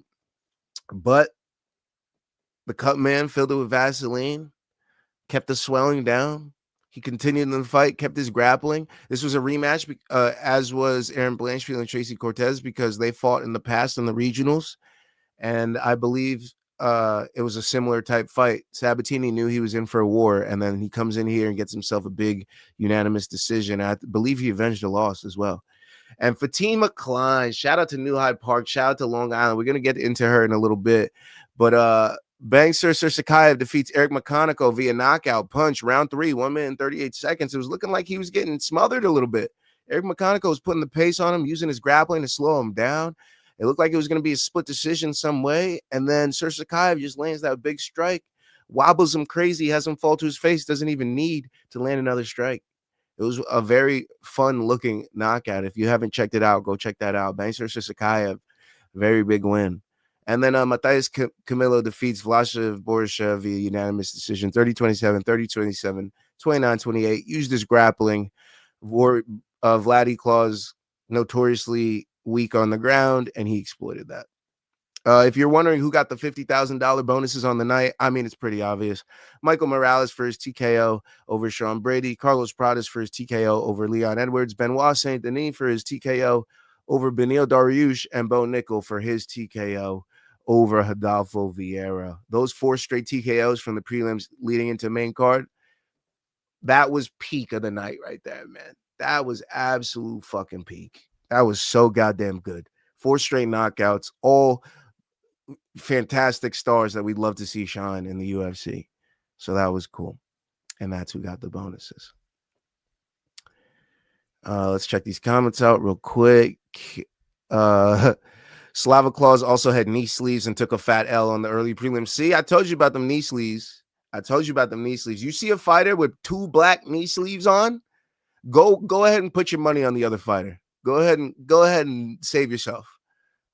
But the cut man filled it with Vaseline, kept the swelling down. He continued in the fight, kept his grappling. This was a rematch, as was Aaron Blanchfield and Tracy Cortez, because they fought in the past in the regionals. And I believe it was a similar type fight. Sabatini knew he was in for a war, and then he comes in here and gets himself a big unanimous decision. I believe he avenged a loss as well. And Fatima Kline, shout out to New Hyde Park, shout out to Long Island. We're going to get into her in a little bit. But Bangster Sirsaikayev defeats Eric Makhachev via knockout punch, round 3, 1 minute and 38 seconds. It was looking like he was getting smothered a little bit. Eric Makhachev was putting the pace on him, using his grappling to slow him down. It looked like it was going to be a split decision some way. And then Sirsaikayev just lands that big strike, wobbles him crazy, has him fall to his face, doesn't even need to land another strike. It was a very fun-looking knockout. If you haven't checked it out, go check that out. Bangster Sirsaikayev, very big win. And then Matthias Camillo defeats Vlashev Borishev via unanimous decision, 30-27, 30-27, 29-28. Used his grappling. Vladdy Claus notoriously weak on the ground, and he exploited that. If you're wondering who got the $50,000 bonuses on the night, I mean, it's pretty obvious. Michael Morales for his TKO over Sean Brady. Carlos Pradas for his TKO over Leon Edwards. Benoit Saint Denis for his TKO over Benil Dariush. And Bo Nickel for his TKO over Adolfo Vieira. Those 4 straight TKOs from the prelims leading into main card, that was peak of the night right there, man. That was absolute fucking peak. That was so goddamn good. 4 straight knockouts, all fantastic stars that we'd love to see shine in the UFC. So that was cool. And that's who got the bonuses. Let's check these comments out real quick. Slava Claus also had knee sleeves and took a fat L on the early prelims. See, I told you about them knee sleeves. You see a fighter with 2 black knee sleeves on? Go ahead and put your money on the other fighter. Go ahead and save yourself.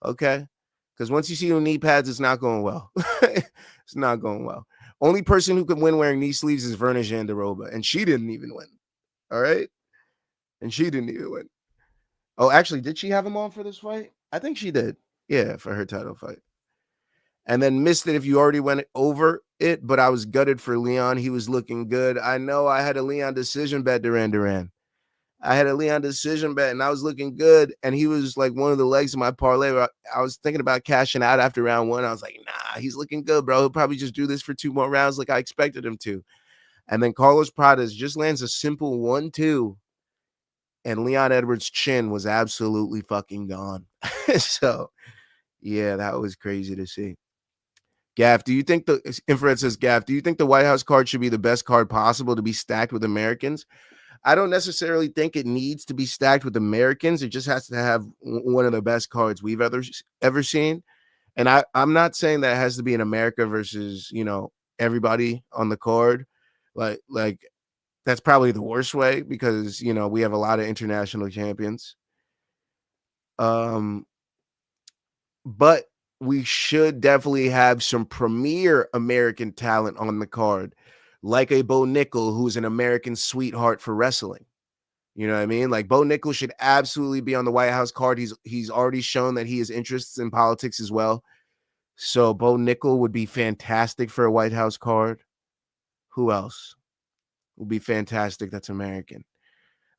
Okay? Because once you see the knee pads, it's not going well. It's not going well. Only person who could win wearing knee sleeves is Verna Jandiroba, and she didn't even win. All right? And she didn't even win. Oh, actually, did she have him on for this fight? I think she did. Yeah, for her title fight. And then missed it if you already went over it, but I was gutted for Leon. He was looking good. I know I had a Leon decision bet, Duran. I had a Leon decision bet, and I was looking good, and he was like one of the legs of my parlay. I was thinking about cashing out after round 1. I was like, nah, he's looking good, bro. He'll probably just do this for 2 more rounds like I expected him to. And then Carlos Pradas just lands a simple 1-2, and Leon Edwards' chin was absolutely fucking gone. So, yeah, that was crazy to see. Gaff, do you think Infrared says, Gaff, do you think the White House card should be the best card possible to be stacked with Americans? I don't necessarily think it needs to be stacked with Americans. It just has to have one of the best cards we've ever seen. And I'm not saying that it has to be in America versus, everybody on the card. Like that's probably the worst way because, we have a lot of international champions. But we should definitely have some premier American talent on the card, like a Bo Nickel, who's an American sweetheart for wrestling. You know what I mean? Like Bo Nickel should absolutely be on the White House card. He's already shown that he has interests in politics as well. So Bo Nickel would be fantastic for a White House card. Who else would be fantastic that's American?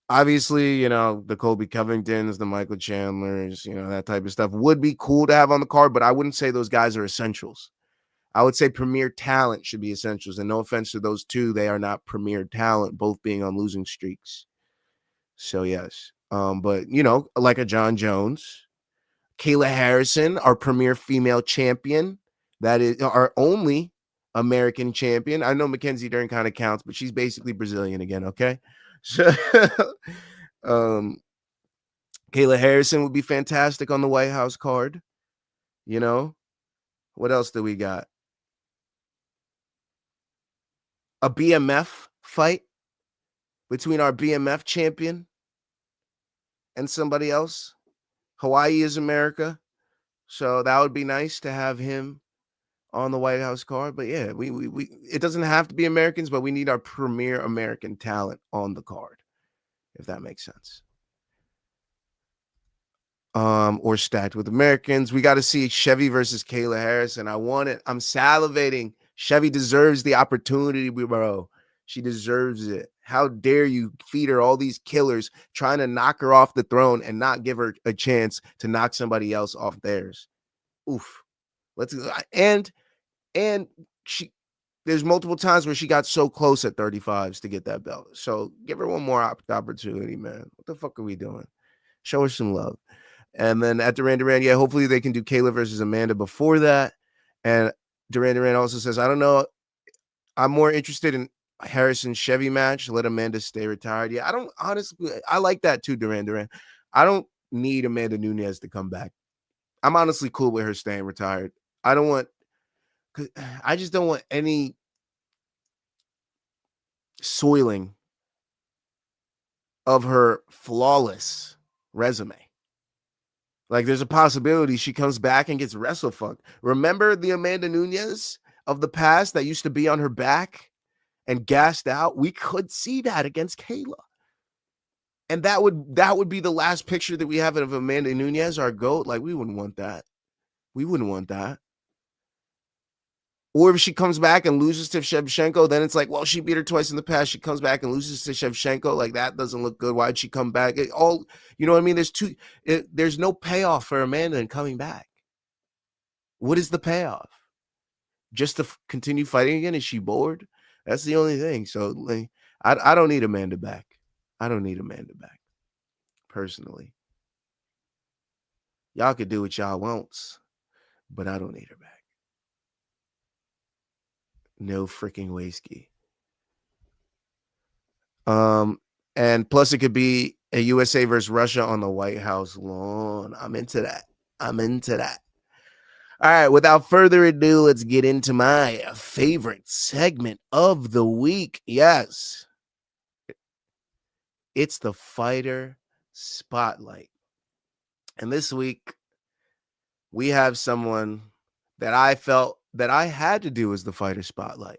Obviously, the Colby Covingtons, the Michael Chandlers, that type of stuff would be cool to have on the card, but I wouldn't say those guys are essentials. I would say premier talent should be essentials. And no offense to those two, they are not premier talent, both being on losing streaks. So, yes. But, like a John Jones, Kayla Harrison, our premier female champion, that is our only American champion. I know Mackenzie Dern kind of counts, but she's basically Brazilian again, okay? So, Kayla Harrison would be fantastic on the White House card. You know, what else do we got? A BMF fight between our BMF champion and somebody else. Hawaii is America. So that would be nice to have him on the White House card. But yeah, we it doesn't have to be Americans, but we need our premier American talent on the card, if that makes sense. Or stacked with Americans. We got to see Chevy versus Kayla Harrison. I want it. I'm salivating. Chevy deserves the opportunity, bro. She deserves it. How dare you feed her all these killers, trying to knock her off the throne and not give her a chance to knock somebody else off theirs. Oof. Let's and she there's multiple times where she got so close at 35s to get that belt. So give her one more opportunity, man. What the fuck are we doing? Show her some love. And then at Duran Duran, yeah, hopefully they can do Kayla versus Amanda before that. And Duran Duran also says, I don't know. I'm more interested in Harrison Chevy match. Let Amanda stay retired. Yeah, I don't honestly, I like that too, Duran Duran. I don't need Amanda Nunes to come back. I'm honestly cool with her staying retired. I just don't want any soiling of her flawless resume. Like, there's a possibility she comes back and gets wrestle fucked. Remember the Amanda Nunes of the past that used to be on her back and gassed out? We could see that against Kayla. And that would be the last picture that we have of Amanda Nunes, our GOAT. Like, we wouldn't want that. We wouldn't want that. Or if she comes back and loses to Shevchenko, then it's like, well, she beat her twice in the past. She comes back and loses to Shevchenko. Like, that doesn't look good. Why'd she come back? You know what I mean? There's no payoff for Amanda in coming back. What is the payoff? Just to continue fighting again? Is she bored? That's the only thing. So, like, I don't need Amanda back. I don't need Amanda back, personally. Y'all could do what y'all wants, but I don't need her back. No freaking whiskey. And plus it could be a USA versus Russia on the White House lawn. I'm into that. All right, without further ado, let's get into my favorite segment of the week. Yes, it's the Fighter Spotlight. And this week, we have someone that I felt that I had to do as the Fighter Spotlight.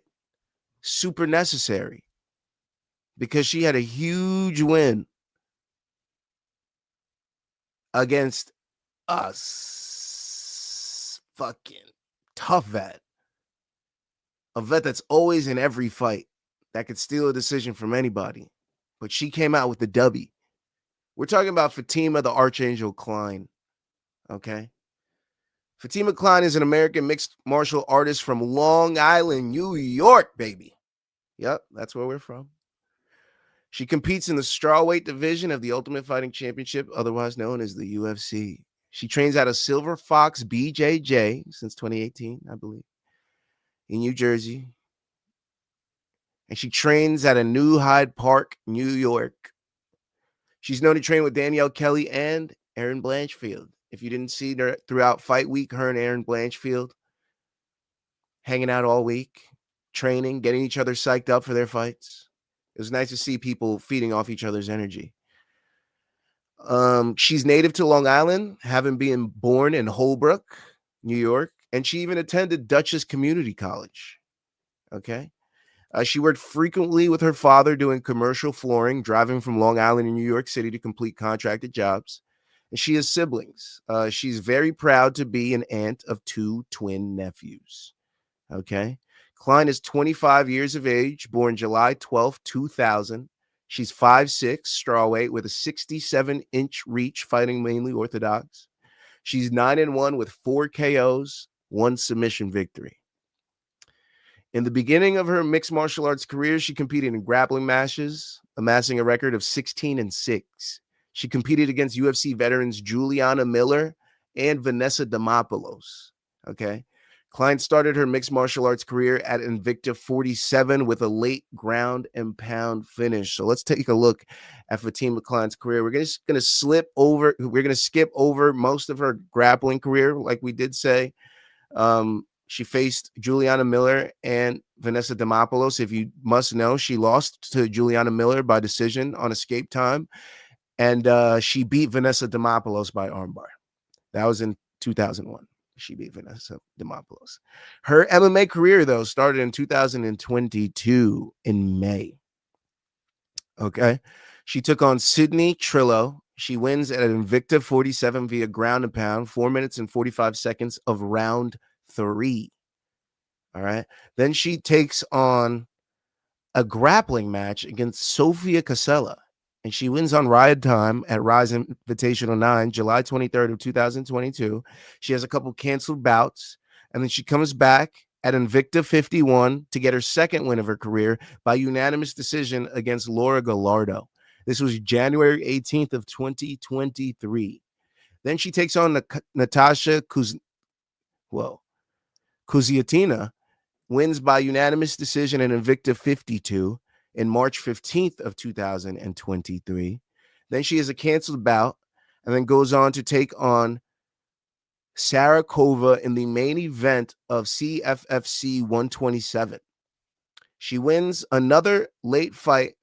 Super necessary. Because she had a huge win against us. Fucking tough vet. A vet that's always in every fight, that could steal a decision from anybody. But she came out with the W. We're talking about Fatima, the Archangel Kline. Okay? Fatima Kline is an American mixed martial artist from Long Island, New York, baby. Yep, that's where we're from. She competes in the strawweight division of the Ultimate Fighting Championship, otherwise known as the UFC. She trains out of Silver Fox BJJ since 2018, I believe, in New Jersey. And she trains at a New Hyde Park, New York. She's known to train with Danielle Kelly and Erin Blanchfield. If you didn't see her throughout Fight Week, her and Erin Blanchfield hanging out all week, training, getting each other psyched up for their fights. It was nice to see people feeding off each other's energy. She's native to Long Island, having been born in Holbrook, New York, and she even attended Dutchess Community College. Okay. She worked frequently with her father doing commercial flooring, driving from Long Island to New York City to complete contracted jobs. And she has siblings. She's very proud to be an aunt of 2 twin nephews. Okay. Kline is 25 years of age, born July 12, 2000. She's 5'6", strawweight with a 67-inch reach, fighting mainly orthodox. She's 9-1 with 4 KOs, 1 submission victory. In the beginning of her mixed martial arts career, she competed in grappling matches, amassing a record of 16-6. She competed against UFC veterans Juliana Miller and Vanessa Demopoulos. Okay. Kline started her mixed martial arts career at Invicta 47 with a late ground and pound finish. So let's take a look at Fatima Kline's career. We're just going to skip over most of her grappling career, like we did say. She faced Juliana Miller and Vanessa Demopoulos. If you must know, she lost to Juliana Miller by decision on escape time. And she beat Vanessa Demopoulos by armbar. That was in 2001. She beat Vanessa Demopoulos. Her MMA career, though, started in 2022 in May. Okay. She took on Sydney Trillo. She wins at Invicta 47 via ground and pound, 4 minutes and 45 seconds of round 3. All right. Then she takes on a grappling match against Sofia Casella. And she wins on ride time at Rise Invitational 9, July 23rd of 2022. She has a couple canceled bouts, and then she comes back at Invicta 51 to get her second win of her career by unanimous decision against Laura Gallardo. This was January 18th of 2023. Then she takes on Natasha Kuziatina, wins by unanimous decision in Invicta 52. In March 15th of 2023. Then she has a canceled bout and then goes on to take on Sarakova in the main event of CFFC 127. She wins another late fight,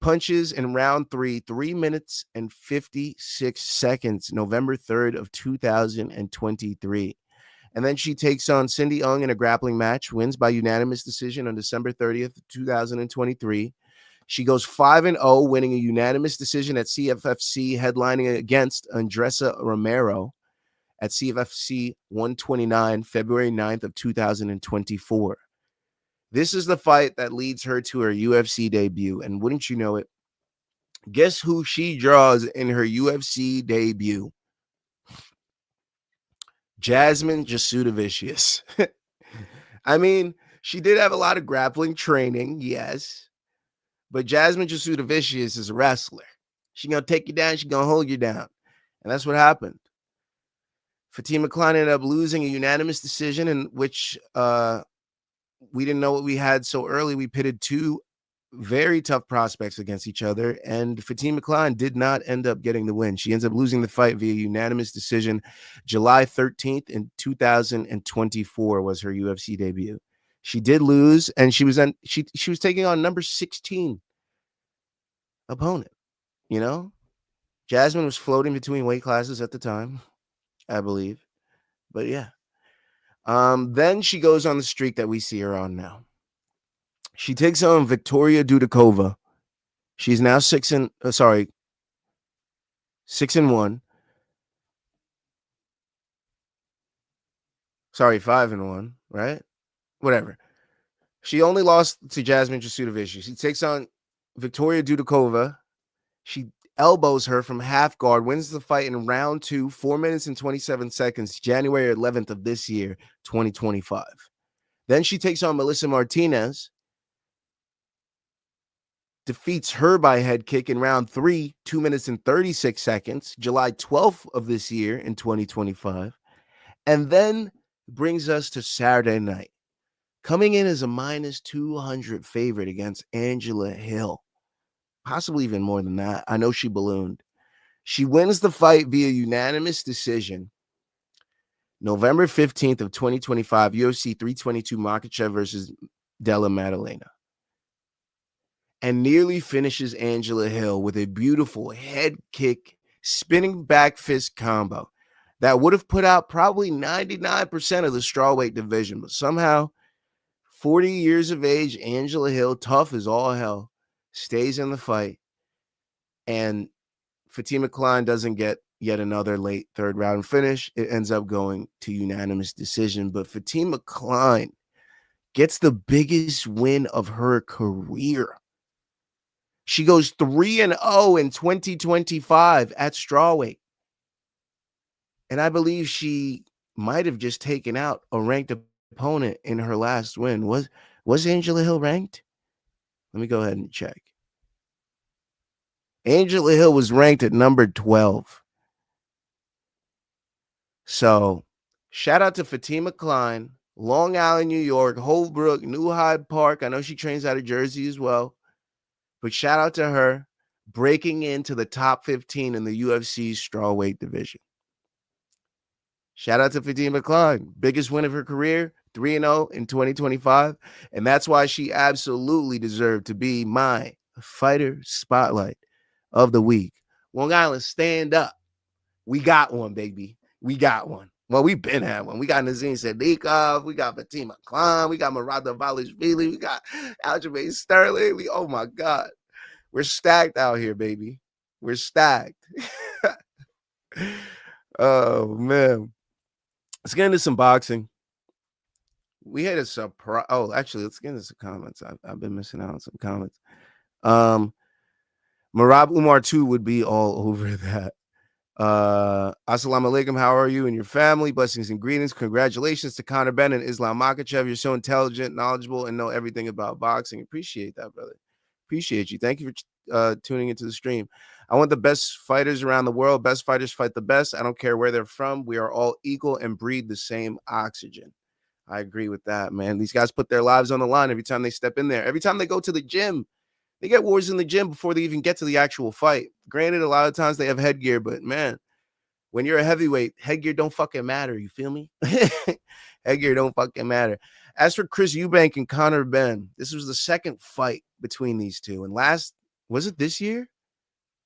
punches in round 3, 3 minutes and 56 seconds, November 3rd of 2023. And then she takes on Cindy Ung in a grappling match, wins by unanimous decision on December 30th, 2023. She goes 5-0, winning a unanimous decision at CFFC, headlining against Andressa Romero at CFFC 129, February 9th of 2024. This is the fight that leads her to her UFC debut. And wouldn't you know it, guess who she draws in her UFC debut? Jasmine Jasudavicius. I mean, she did have a lot of grappling training, yes, but Jasmine Jasudavicius is a wrestler. She's going to take you down. She's going to hold you down. And that's what happened. Fatima Kline ended up losing a unanimous decision in which we didn't know what we had so early. We pitted two very tough prospects against each other, and Fatima Kline did not end up getting the win. She ends up losing the fight via unanimous decision. July 13th in 2024 was her UFC debut. She did lose, and she was taking on number 16 opponent. You know, Jasmine was floating between weight classes at the time, I believe. But yeah. Then she goes on the streak that we see her on now. She takes on Victoria Dudakova. She's now 6-1. Sorry, 5-1, right? Whatever. She only lost to Jasmine Jasudavicius. She takes on Victoria Dudakova. She elbows her from half guard, wins the fight in round 2, 4 minutes and 27 seconds, January 11th of this year, 2025. Then she takes on Melissa Martinez, defeats her by head kick in round 3, 2 minutes and 36 seconds, July 12th of this year in 2025. And then brings us to Saturday night, coming in as a minus 200 favorite against Angela Hill. Possibly even more than that. I know she ballooned. She wins the fight via unanimous decision November 15th of 2025, UFC 322 Makhachev versus Della Maddalena. And nearly finishes Angela Hill with a beautiful head kick, spinning back fist combo that would have put out probably 99% of the strawweight division. But somehow, 40 years of age, Angela Hill, tough as all hell, stays in the fight. And Fatima Kline doesn't get yet another late third round finish. It ends up going to unanimous decision. But Fatima Kline gets the biggest win of her career. She goes 3-0 in 2025 at strawweight. And I believe she might have just taken out a ranked opponent in her last win. Was Angela Hill ranked? Let me go ahead and check. Angela Hill was ranked at number 12. So, shout out to Fatima Kline, Long Island, New York, Holbrook, New Hyde Park. I know she trains out of Jersey as well. But shout out to her breaking into the top 15 in the UFC strawweight division. Shout out to Fatima Kline, biggest win of her career, 3-0 in 2025. And that's why she absolutely deserved to be my fighter spotlight of the week. Long Island, stand up. We got one, baby. We got one. Well, we've been had one. We got Nazim Sadikov. We got Fatima Kline. We got Murata Valishvili. We got Aljamain Sterling. Oh, my God. We're stacked out here, baby. We're stacked. Oh, man. Let's get into some boxing. We had a surprise. Oh, actually, let's get into some comments. I've been missing out on some comments. Marab Umar 2 would be all over that. Assalamu alaikum. How are you and your family? Blessings and greetings. Congratulations to Conor Benn and Islam Makhachev. You're so intelligent, knowledgeable, and know everything about boxing. Appreciate that, brother. Appreciate you. Thank you for tuning into the stream. I want the best fighters around the world. Best fighters fight the best. I don't care where they're from. We are all equal and breathe the same oxygen. I agree with that, man. These guys put their lives on the line every time they step in there. Every time they go to the gym, they get wars in the gym before they even get to the actual fight. Granted, a lot of times they have headgear, but man, when you're a heavyweight, headgear don't fucking matter. You feel me? Headgear don't fucking matter. As for Chris Eubank and Conor Benn, this was the second fight between these two. And was it this year?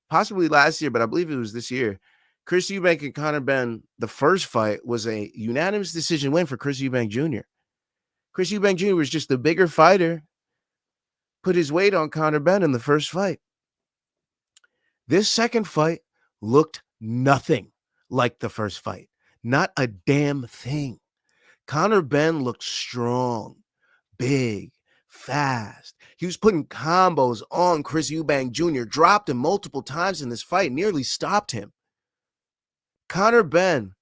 Possibly last year, but I believe it was this year. Chris Eubank and Conor Benn, the first fight was a unanimous decision win for Chris Eubank Jr. Chris Eubank Jr. was just the bigger fighter, put his weight on Conor Benn in the first fight. This second fight looked nothing like the first fight. Not a damn thing. Conor Benn looked strong, big, fast. He was putting combos on Chris Eubank Jr., dropped him multiple times in this fight, nearly stopped him. Conor Benn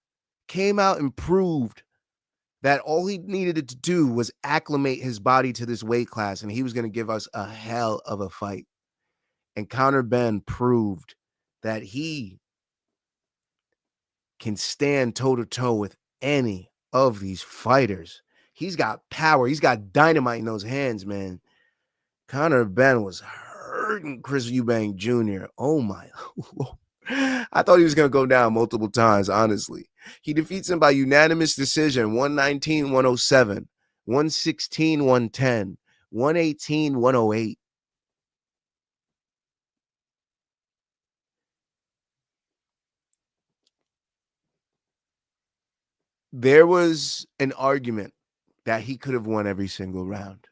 came out and proved that all he needed to do was acclimate his body to this weight class, and he was going to give us a hell of a fight. And Conor Benn proved that he can stand toe-to-toe with any of these fighters. He's got power. He's got dynamite in those hands, man. Conor Benn was hurting Chris Eubank Jr. Oh, my Lord. I thought he was going to go down multiple times, honestly. He defeats him by unanimous decision, 119-107, 116-110, 118-108. There was an argument that he could have won every single round.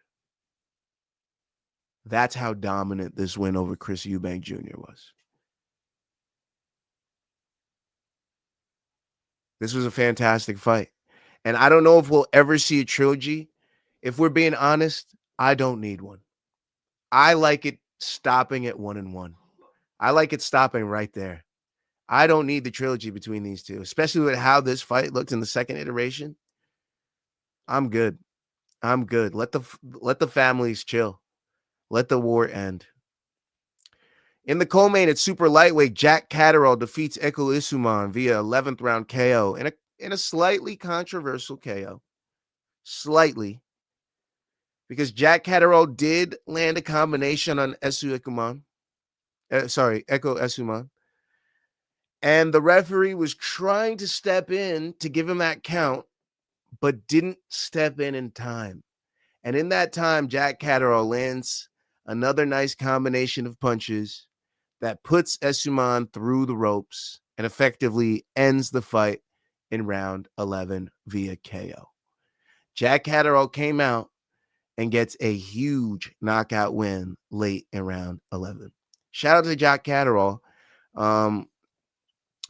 That's how dominant this win over Chris Eubank Jr. was. This was a fantastic fight. And I don't know if we'll ever see a trilogy. If we're being honest, I don't need one. I like it stopping at 1-1. I like it stopping right there. I don't need the trilogy between these two, especially with how this fight looked in the second iteration. I'm good. Let the families chill. Let the war end. In the co-main at super lightweight, Jack Catterall defeats Ekul Isuman via 11th round KO in a slightly controversial KO. Slightly. Because Jack Catterall did land a combination on Ekul Isuman. And the referee was trying to step in to give him that count, but didn't step in time. And in that time, Jack Catterall lands another nice combination of punches that puts Isuman through the ropes and effectively ends the fight in round 11 via KO. Jack Catterall came out and gets a huge knockout win late in round 11. Shout out to Jack Catterall.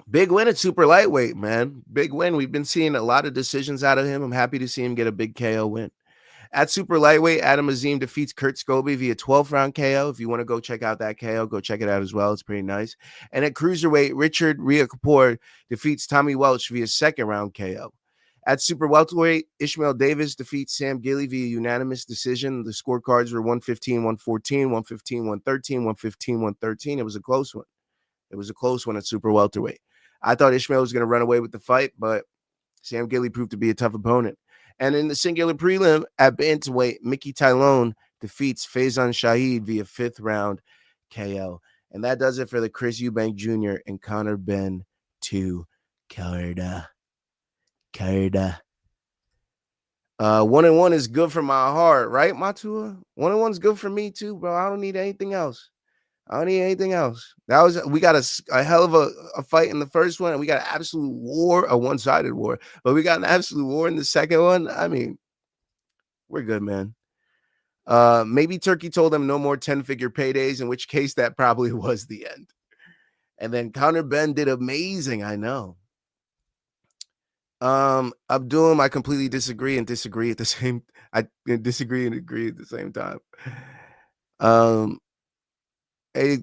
Big win at super lightweight, man. Big win. We've been seeing a lot of decisions out of him. I'm happy to see him get a big KO win. At super lightweight, Adam Azim defeats Kurt Scobie via 12th round KO. If you want to go check out that KO, go check it out as well. It's pretty nice. And at cruiserweight, Richard Rhea Kapoor defeats Tommy Welch via 2nd round KO. At super welterweight, Ishmael Davis defeats Sam Gilley via unanimous decision. The scorecards were 115-114, 115-113, 115-113. It was a close one. At super welterweight. I thought Ishmael was going to run away with the fight, but Sam Gilley proved to be a tough opponent. And in the singular prelim at bantamweight, Mickey Tylone defeats Faizan Shahid via 5th round KO. And that does it for the Chris Eubank Jr. and Conor Benn 2 card. 1-1 is good for my heart, right, Matua? 1-1 is good for me too, bro. I don't need anything else. We got a hell of a fight in the first one, and we got an absolute war, a one-sided war. But we got an absolute war in the second one. I mean, we're good, man. Maybe Turkey told them no more 10-figure paydays, in which case that probably was the end. And then Conor Benn did amazing, I know. Abdul, I completely disagree and agree at the same time. A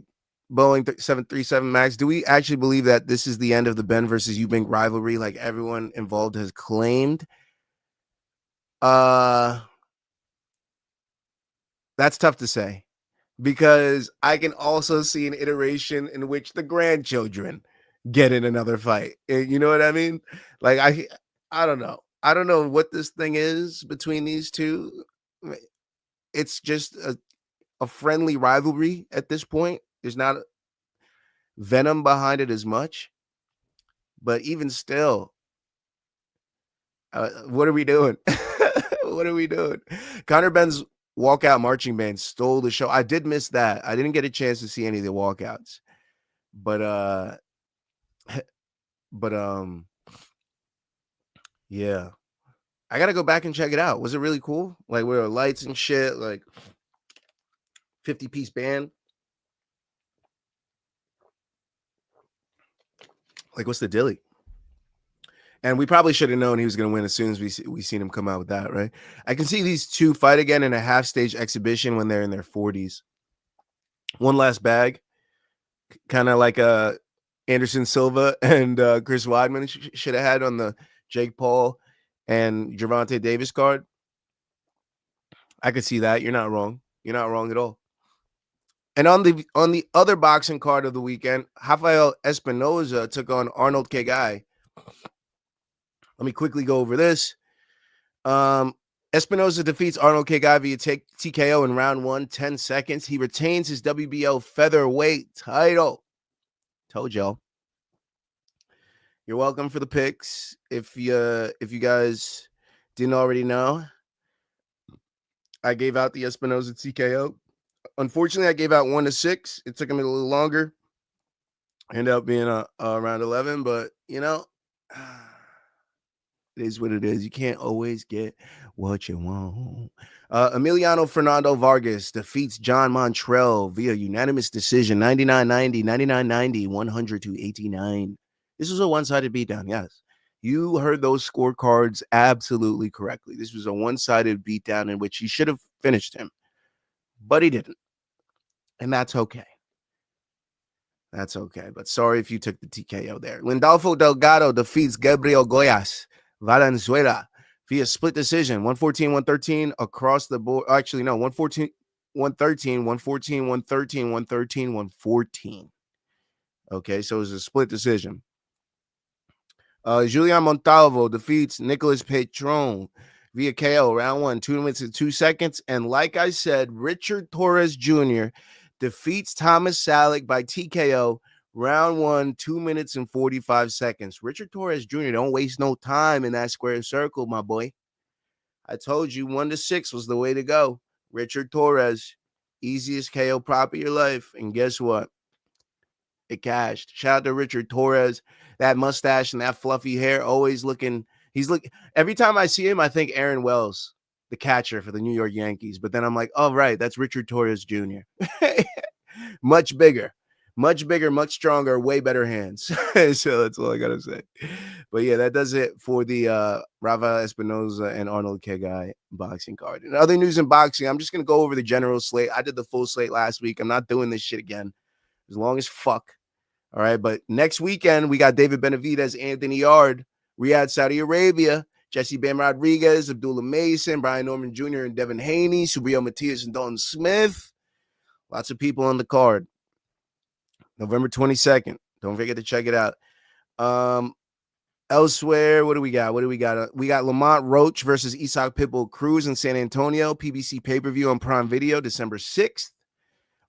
Boeing 737 Max, do we actually believe that this is the end of the Ben versus Eubank rivalry like everyone involved has claimed? That's tough to say, because I can also see an iteration in which the grandchildren get in another fight. You know what I mean? Like, I don't know. I don't know what this thing is between these two. It's just a friendly rivalry at this point. There's not venom behind it as much. But even still, what are we doing? What are we doing? Conor Benn's walkout marching band stole the show. I did miss that. I didn't get a chance to see any of the walkouts. But yeah. I gotta go back and check it out. Was it really cool? Like, where are lights and shit, like 50-piece band? Like, what's the dilly? And we probably should have known he was going to win as soon as we seen him come out with that, right? I can see these two fight again in a half-stage exhibition when they're in their 40s. One last bag, kind of like Anderson Silva and Chris Weidman should have had on the Jake Paul and Gervonta Davis card. I could see that. You're not wrong. You're not wrong at all. And on the other boxing card of the weekend, Rafael Espinoza took on Arnold Khegai. Let me quickly go over this. Espinoza defeats Arnold Khegai via TKO in round 1, 10 seconds. He retains his WBO featherweight title. Told y'all. You're welcome for the picks. If you guys didn't already know, I gave out the Espinoza TKO. Unfortunately, I gave out 1-6. It took him a little longer. Ended up being around 11, but you know, it is what it is. You can't always get what you want. Emiliano Fernando Vargas defeats John Montrell via unanimous decision, 99-90, 99-90, 100-89. This was a one-sided beatdown, yes. You heard those scorecards absolutely correctly. This was a one-sided beatdown in which he should have finished him, but he didn't. And that's okay. That's okay. But sorry if you took the TKO there. Lindolfo Delgado defeats Gabriel Goyas Valenzuela via split decision, 114-113 across the board. Actually, no, 114-113, 114-113, 113-114. Okay, so it was a split decision. Julian Montalvo defeats Nicholas Petron via KO, round 1, 2 minutes and 2 seconds. And like I said, Richard Torres Jr. defeats Thomas Salek by TKO, round 1, 2 minutes and 45 seconds. Richard Torres Jr., don't waste no time in that square circle, my boy. I told you 1-6 was the way to go. Richard Torres, easiest KO prop of your life. And guess what? It cashed. Shout out to Richard Torres. That mustache and that fluffy hair, always looking. Every time I see him, I think Aaron Wells, the catcher for the New York Yankees. But then I'm like, oh, right, that's Richard Torres Jr. Much bigger, much stronger, way better hands. So that's all I got to say. But yeah, that does it for the Rafael Espinoza and Arnold Khegai boxing card. And other news in boxing, I'm just going to go over the general slate. I did the full slate last week. I'm not doing this shit again. As long as fuck. All right, but next weekend, we got David Benavidez, Anthony Yarde, Riyadh, Saudi Arabia, Jesse Bam Rodriguez, Abdullah Mason, Brian Norman Jr., and Devin Haney, Subriel Matias, and Dalton Smith. Lots of people on the card. November 22nd. Don't forget to check it out. Elsewhere, what do we got? We got Lamont Roach versus Isak Pitbull Cruz in San Antonio, PBC pay-per-view on Prime Video, December 6th.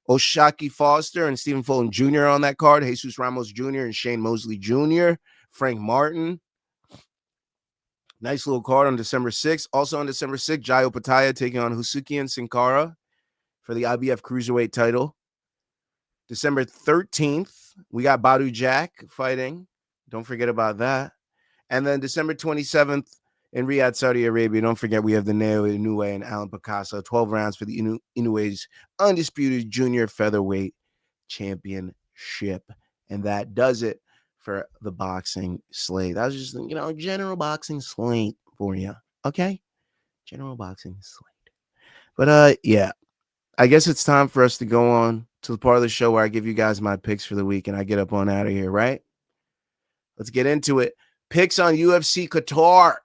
Oshaki Foster and Stephen Fulton Jr. on that card. Jesus Ramos Jr. and Shane Mosley Jr. Frank Martin. Nice little card on December 6th. Also on December 6th, Jayo Pataya taking on Husukian Sin Cara for the IBF Cruiserweight title. December 13th, we got Badu Jack fighting. Don't forget about that. And then December 27th in Riyadh, Saudi Arabia, don't forget we have the Neo Inoue and Alan Picasso. 12 rounds for the Inoue's undisputed junior featherweight championship. And that does it for the boxing slate. That was just, general boxing slate for you. Okay? General boxing slate. But, yeah. I guess it's time for us to go on to the part of the show where I give you guys my picks for the week and I get up on out of here, right? Let's get into it. Picks on UFC Qatar.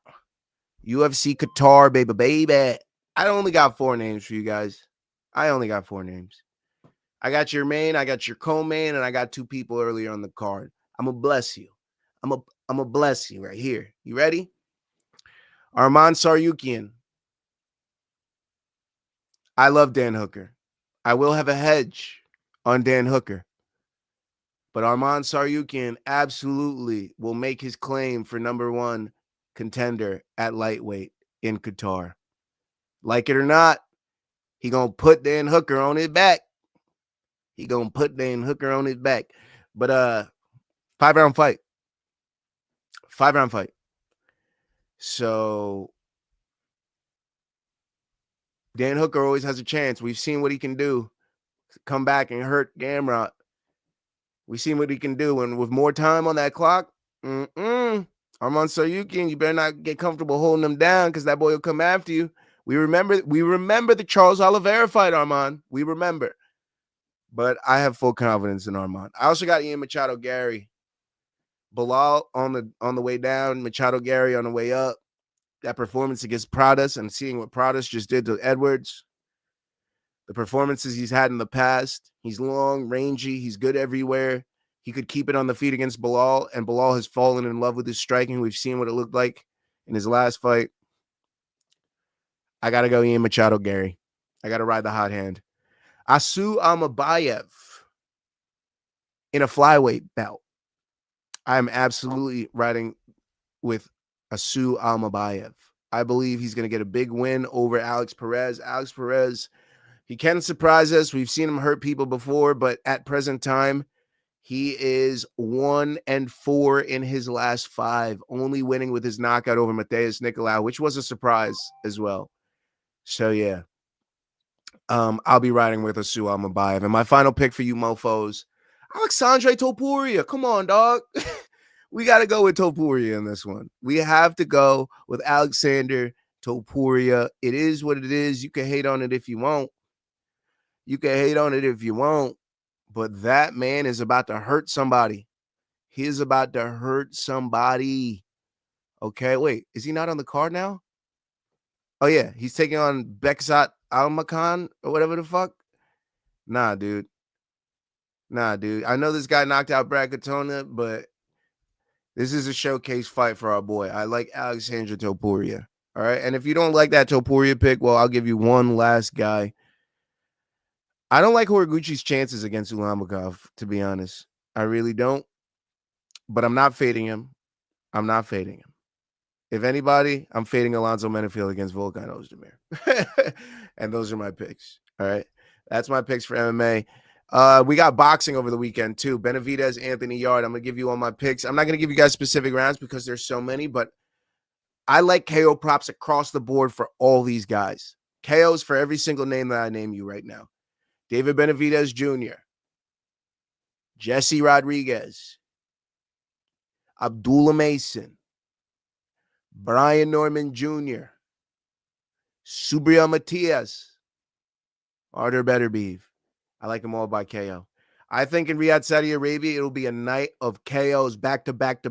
UFC Qatar, baby. I only got 4 names for you guys. I got your main, I got your co-main, and I got 2 people earlier on the card. I'm going to bless you. I'm going to bless you right here. You ready? Arman Tsarukyan. I love Dan Hooker. I will have a hedge on Dan Hooker. But Arman Tsarukyan absolutely will make his claim for number 1 contender at lightweight in Qatar. Like it or not, he going to put Dan Hooker on his back. But 5-round fight. 5-round fight. So Dan Hooker always has a chance. We've seen what he can do. Come back and hurt Gamrot. We've seen what he can do. And with more time on that clock, Arman Tsarukyan, you better not get comfortable holding him down because that boy will come after you. We remember the Charles Oliveira fight, Arman. We remember. But I have full confidence in Arman. I also got Ian Machado Gary. Bilal on the way down, Machado Gary on the way up. That performance against Pradas and seeing what Pradas just did to Edwards. The performances he's had in the past. He's long, rangy. He's good everywhere. He could keep it on the feet against Bilal, and Bilal has fallen in love with his striking. We've seen what it looked like in his last fight. I got to go Ian Machado Gary. I got to ride the hot hand. Asu Almabayev in a flyweight bout. I'm absolutely riding with Asu Almabayev. I believe he's going to get a big win over Alex Perez. Alex Perez, he can surprise us. We've seen him hurt people before, but at present time, he is 1-4 in his last 5, only winning with his knockout over Mateus Nicolau, which was a surprise as well. So, yeah. I'll be riding with Asu Almabayev. And my final pick for you mofos, Alexandre Topuria. Come on, dog. We got to go with Topuria in this one. We have to go with Alexander Topuria. It is what it is. You can hate on it if you want. But that man is about to hurt somebody. He is about to hurt somebody. Okay, wait. Is he not on the card now? Oh, yeah. He's taking on Beksat Almakan or whatever the fuck. Nah, dude. I know this guy knocked out Brad Katona, but this is a showcase fight for our boy. I like Alexander Topuria. All right. And if you don't like that Topuria pick, well, I'll give you one last guy. I don't like Horiguchi's chances against Ulanbekov, to be honest. I really don't. But I'm not fading him. If anybody, I'm fading Alonzo Menefield against Volkan Ozdemir. And those are my picks. All right. That's my picks for MMA. We got boxing over the weekend too. Benavidez, Anthony Yarde. I'm going to give you all my picks. I'm not going to give you guys specific rounds because there's so many, but I like KO props across the board for all these guys. KOs for every single name that I name you right now. David Benavidez Jr., Jesse Rodriguez, Abdullah Mason, Brian Norman Jr., Subriel Matias, Artur Beterbiev. I like them all by KO. I think in Riyadh, Saudi Arabia, it'll be a night of KOs back to back,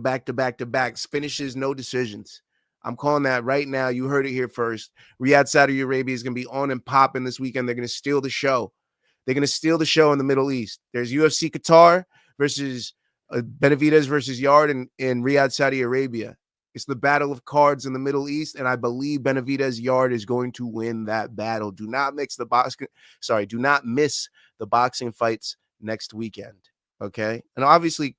finishes, no decisions. I'm calling that right now. You heard it here first. Riyadh, Saudi Arabia is going to be on and popping this weekend. They're going to steal the show. They're going to steal the show in the Middle East. There's UFC Qatar versus Benavidez versus Yarde in Riyadh, Saudi Arabia. It's the battle of cards in the Middle East, and I believe Benavidez Yarde is going to win that battle. Do not miss the boxing fights next weekend. Okay. And obviously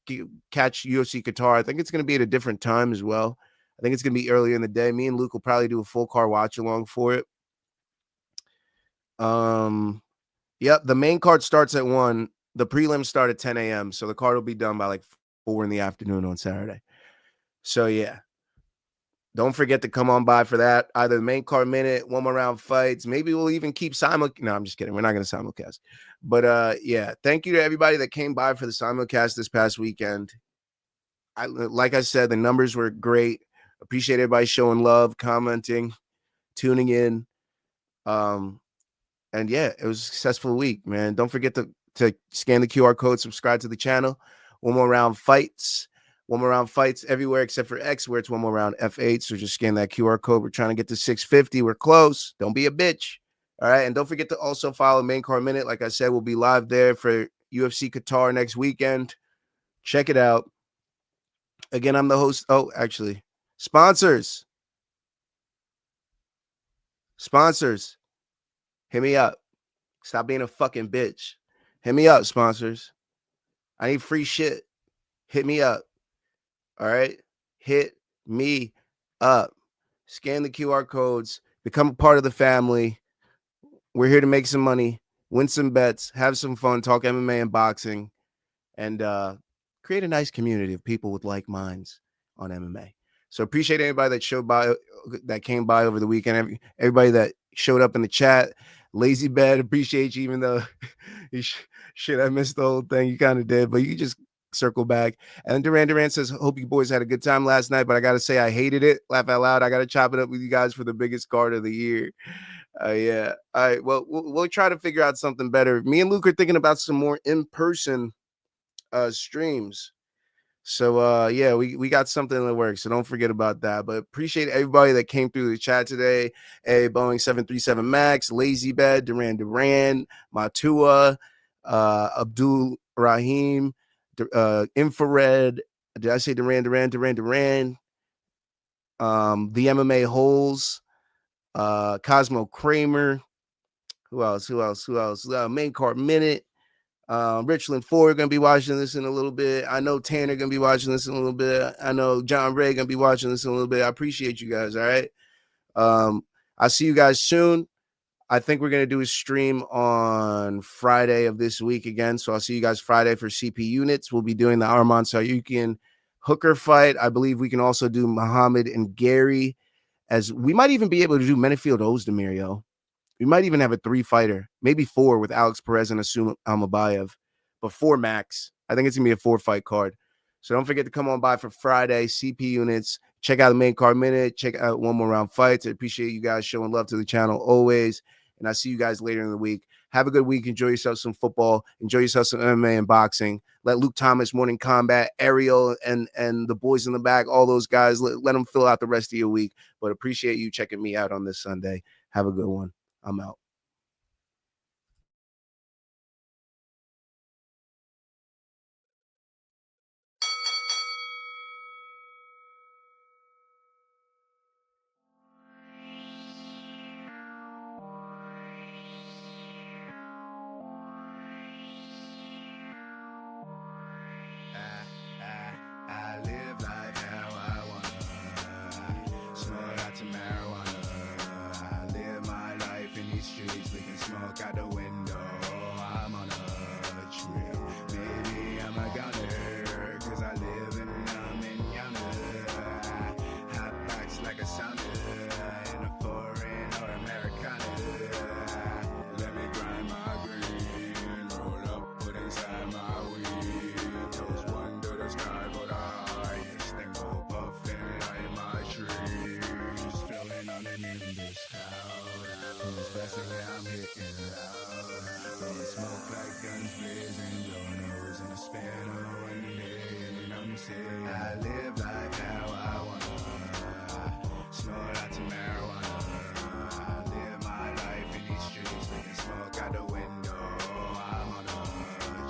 catch UFC Qatar. I think it's going to be at a different time as well. I think it's going to be earlier in the day. Me and Luke will probably do a full car watch along for it. Yep. The main card starts at 1. The prelims start at 10 a.m. So the card will be done by like 4 in the afternoon on Saturday. So yeah. Don't forget to come on by for that. Either the main card minute, 1 more round fights. Maybe we'll even keep No, I'm just kidding. We're not going to simulcast. But yeah, thank you to everybody that came by for the simulcast this past weekend. Like I said, the numbers were great. Appreciate everybody showing love, commenting, tuning in. And yeah, it was a successful week, man. Don't forget to scan the QR code, subscribe to the channel. 1 more round fights. 1 more round fights everywhere except for X, where it's 1 more round F8. So just scan that QR code. We're trying to get to 650. We're close. Don't be a bitch. All right. And don't forget to also follow Main Card Minute. Like I said, we'll be live there for UFC Qatar next weekend. Check it out. Again, I'm the host. Oh, actually, sponsors. Hit me up. Stop being a fucking bitch. Hit me up, sponsors. I need free shit. Hit me up. All right. Hit me up. Scan the QR codes. Become a part of the family. We're here to make some money, win some bets, have some fun, talk MMA and boxing, and create a nice community of people with like minds on MMA. So appreciate anybody that came by over the weekend. Everybody that showed up in the chat. Lazy Bed, appreciate you, even though shit, I missed the whole thing. You kind of did, but you just circle back. And Duran says, hope you boys had a good time last night, but I gotta say I hated it. Laugh out loud. I gotta chop it up with you guys for the biggest card of the year. Yeah. All right. Well, we'll try to figure out something better. Me and Luke are thinking about some more in-person streams. So yeah, we got something in the works. So don't forget about that. But appreciate everybody that came through the chat today. Hey, Boeing 737 Max, Lazy Bed, Duran, Matua, Abdul Rahim, Infrared. Did I say Duran? The MMA Holes, Cosmo Kramer. Who else? Main Card Minute. Richland Ford going to be watching this in a little bit. I know Tanner going to be watching this in a little bit. I know John Ray going to be watching this in a little bit. I appreciate you guys. All right. I'll see you guys soon. I think we're going to do a stream on Friday of this week again. So I'll see you guys Friday for CP units. We'll be doing the Arman Tsarukyan hooker fight. I believe we can also do Muhammad and Gary, as we might even be able to do Menifield Ozdemir, yo. We might even have a 3-fighter, maybe 4 with Alex Perez and Asum Almabayev, but 4 max. I think it's going to be a 4-fight card. So don't forget to come on by for Friday, CP units. Check out the Main Card Minute. Check out 1 more round fights. I appreciate you guys showing love to the channel always. And I'll see you guys later in the week. Have a good week. Enjoy yourself some football. Enjoy yourself some MMA and boxing. Let Luke Thomas, Morning Combat, Ariel, and the boys in the back, all those guys, let them fill out the rest of your week. But appreciate you checking me out on this Sunday. Have a good one. I'm out. I live life how I wanna. Smoke lots of marijuana. I live my life in these streets. We can smoke out the window. I'm on a trail. Maybe I'm a gunner, cause I live in yonder. Hot backs like a sauna in a foreign or Americana. Let me grind my green, roll up, put inside my weed. Toast one to the sky for the highest, then go puffin' like my trees. Floating on the nimbus cloud, who's blessing where I'm hitting loud. Blowing smoke like guns blazing, blowing holes in the span of one day. And I'm saying I live life how I wanna. Smoke lots of marijuana. I live my life in these streets. We can smoke out the window. I'm on a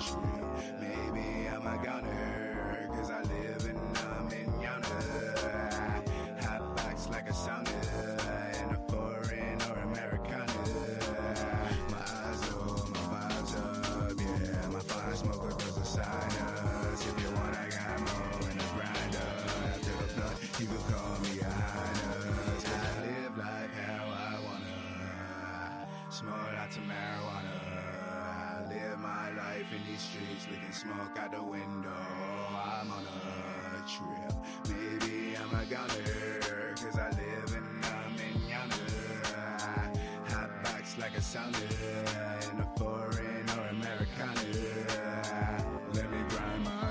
tree. Maybe I'm a gunner, cause I live in yonder. lots of marijuana. I live my life in these streets, licking smoke out the window. I'm on a trip, maybe I'm a gunner, cause I live in a manana. Hot box like a sauna, in a foreign or Americana. Let me grind my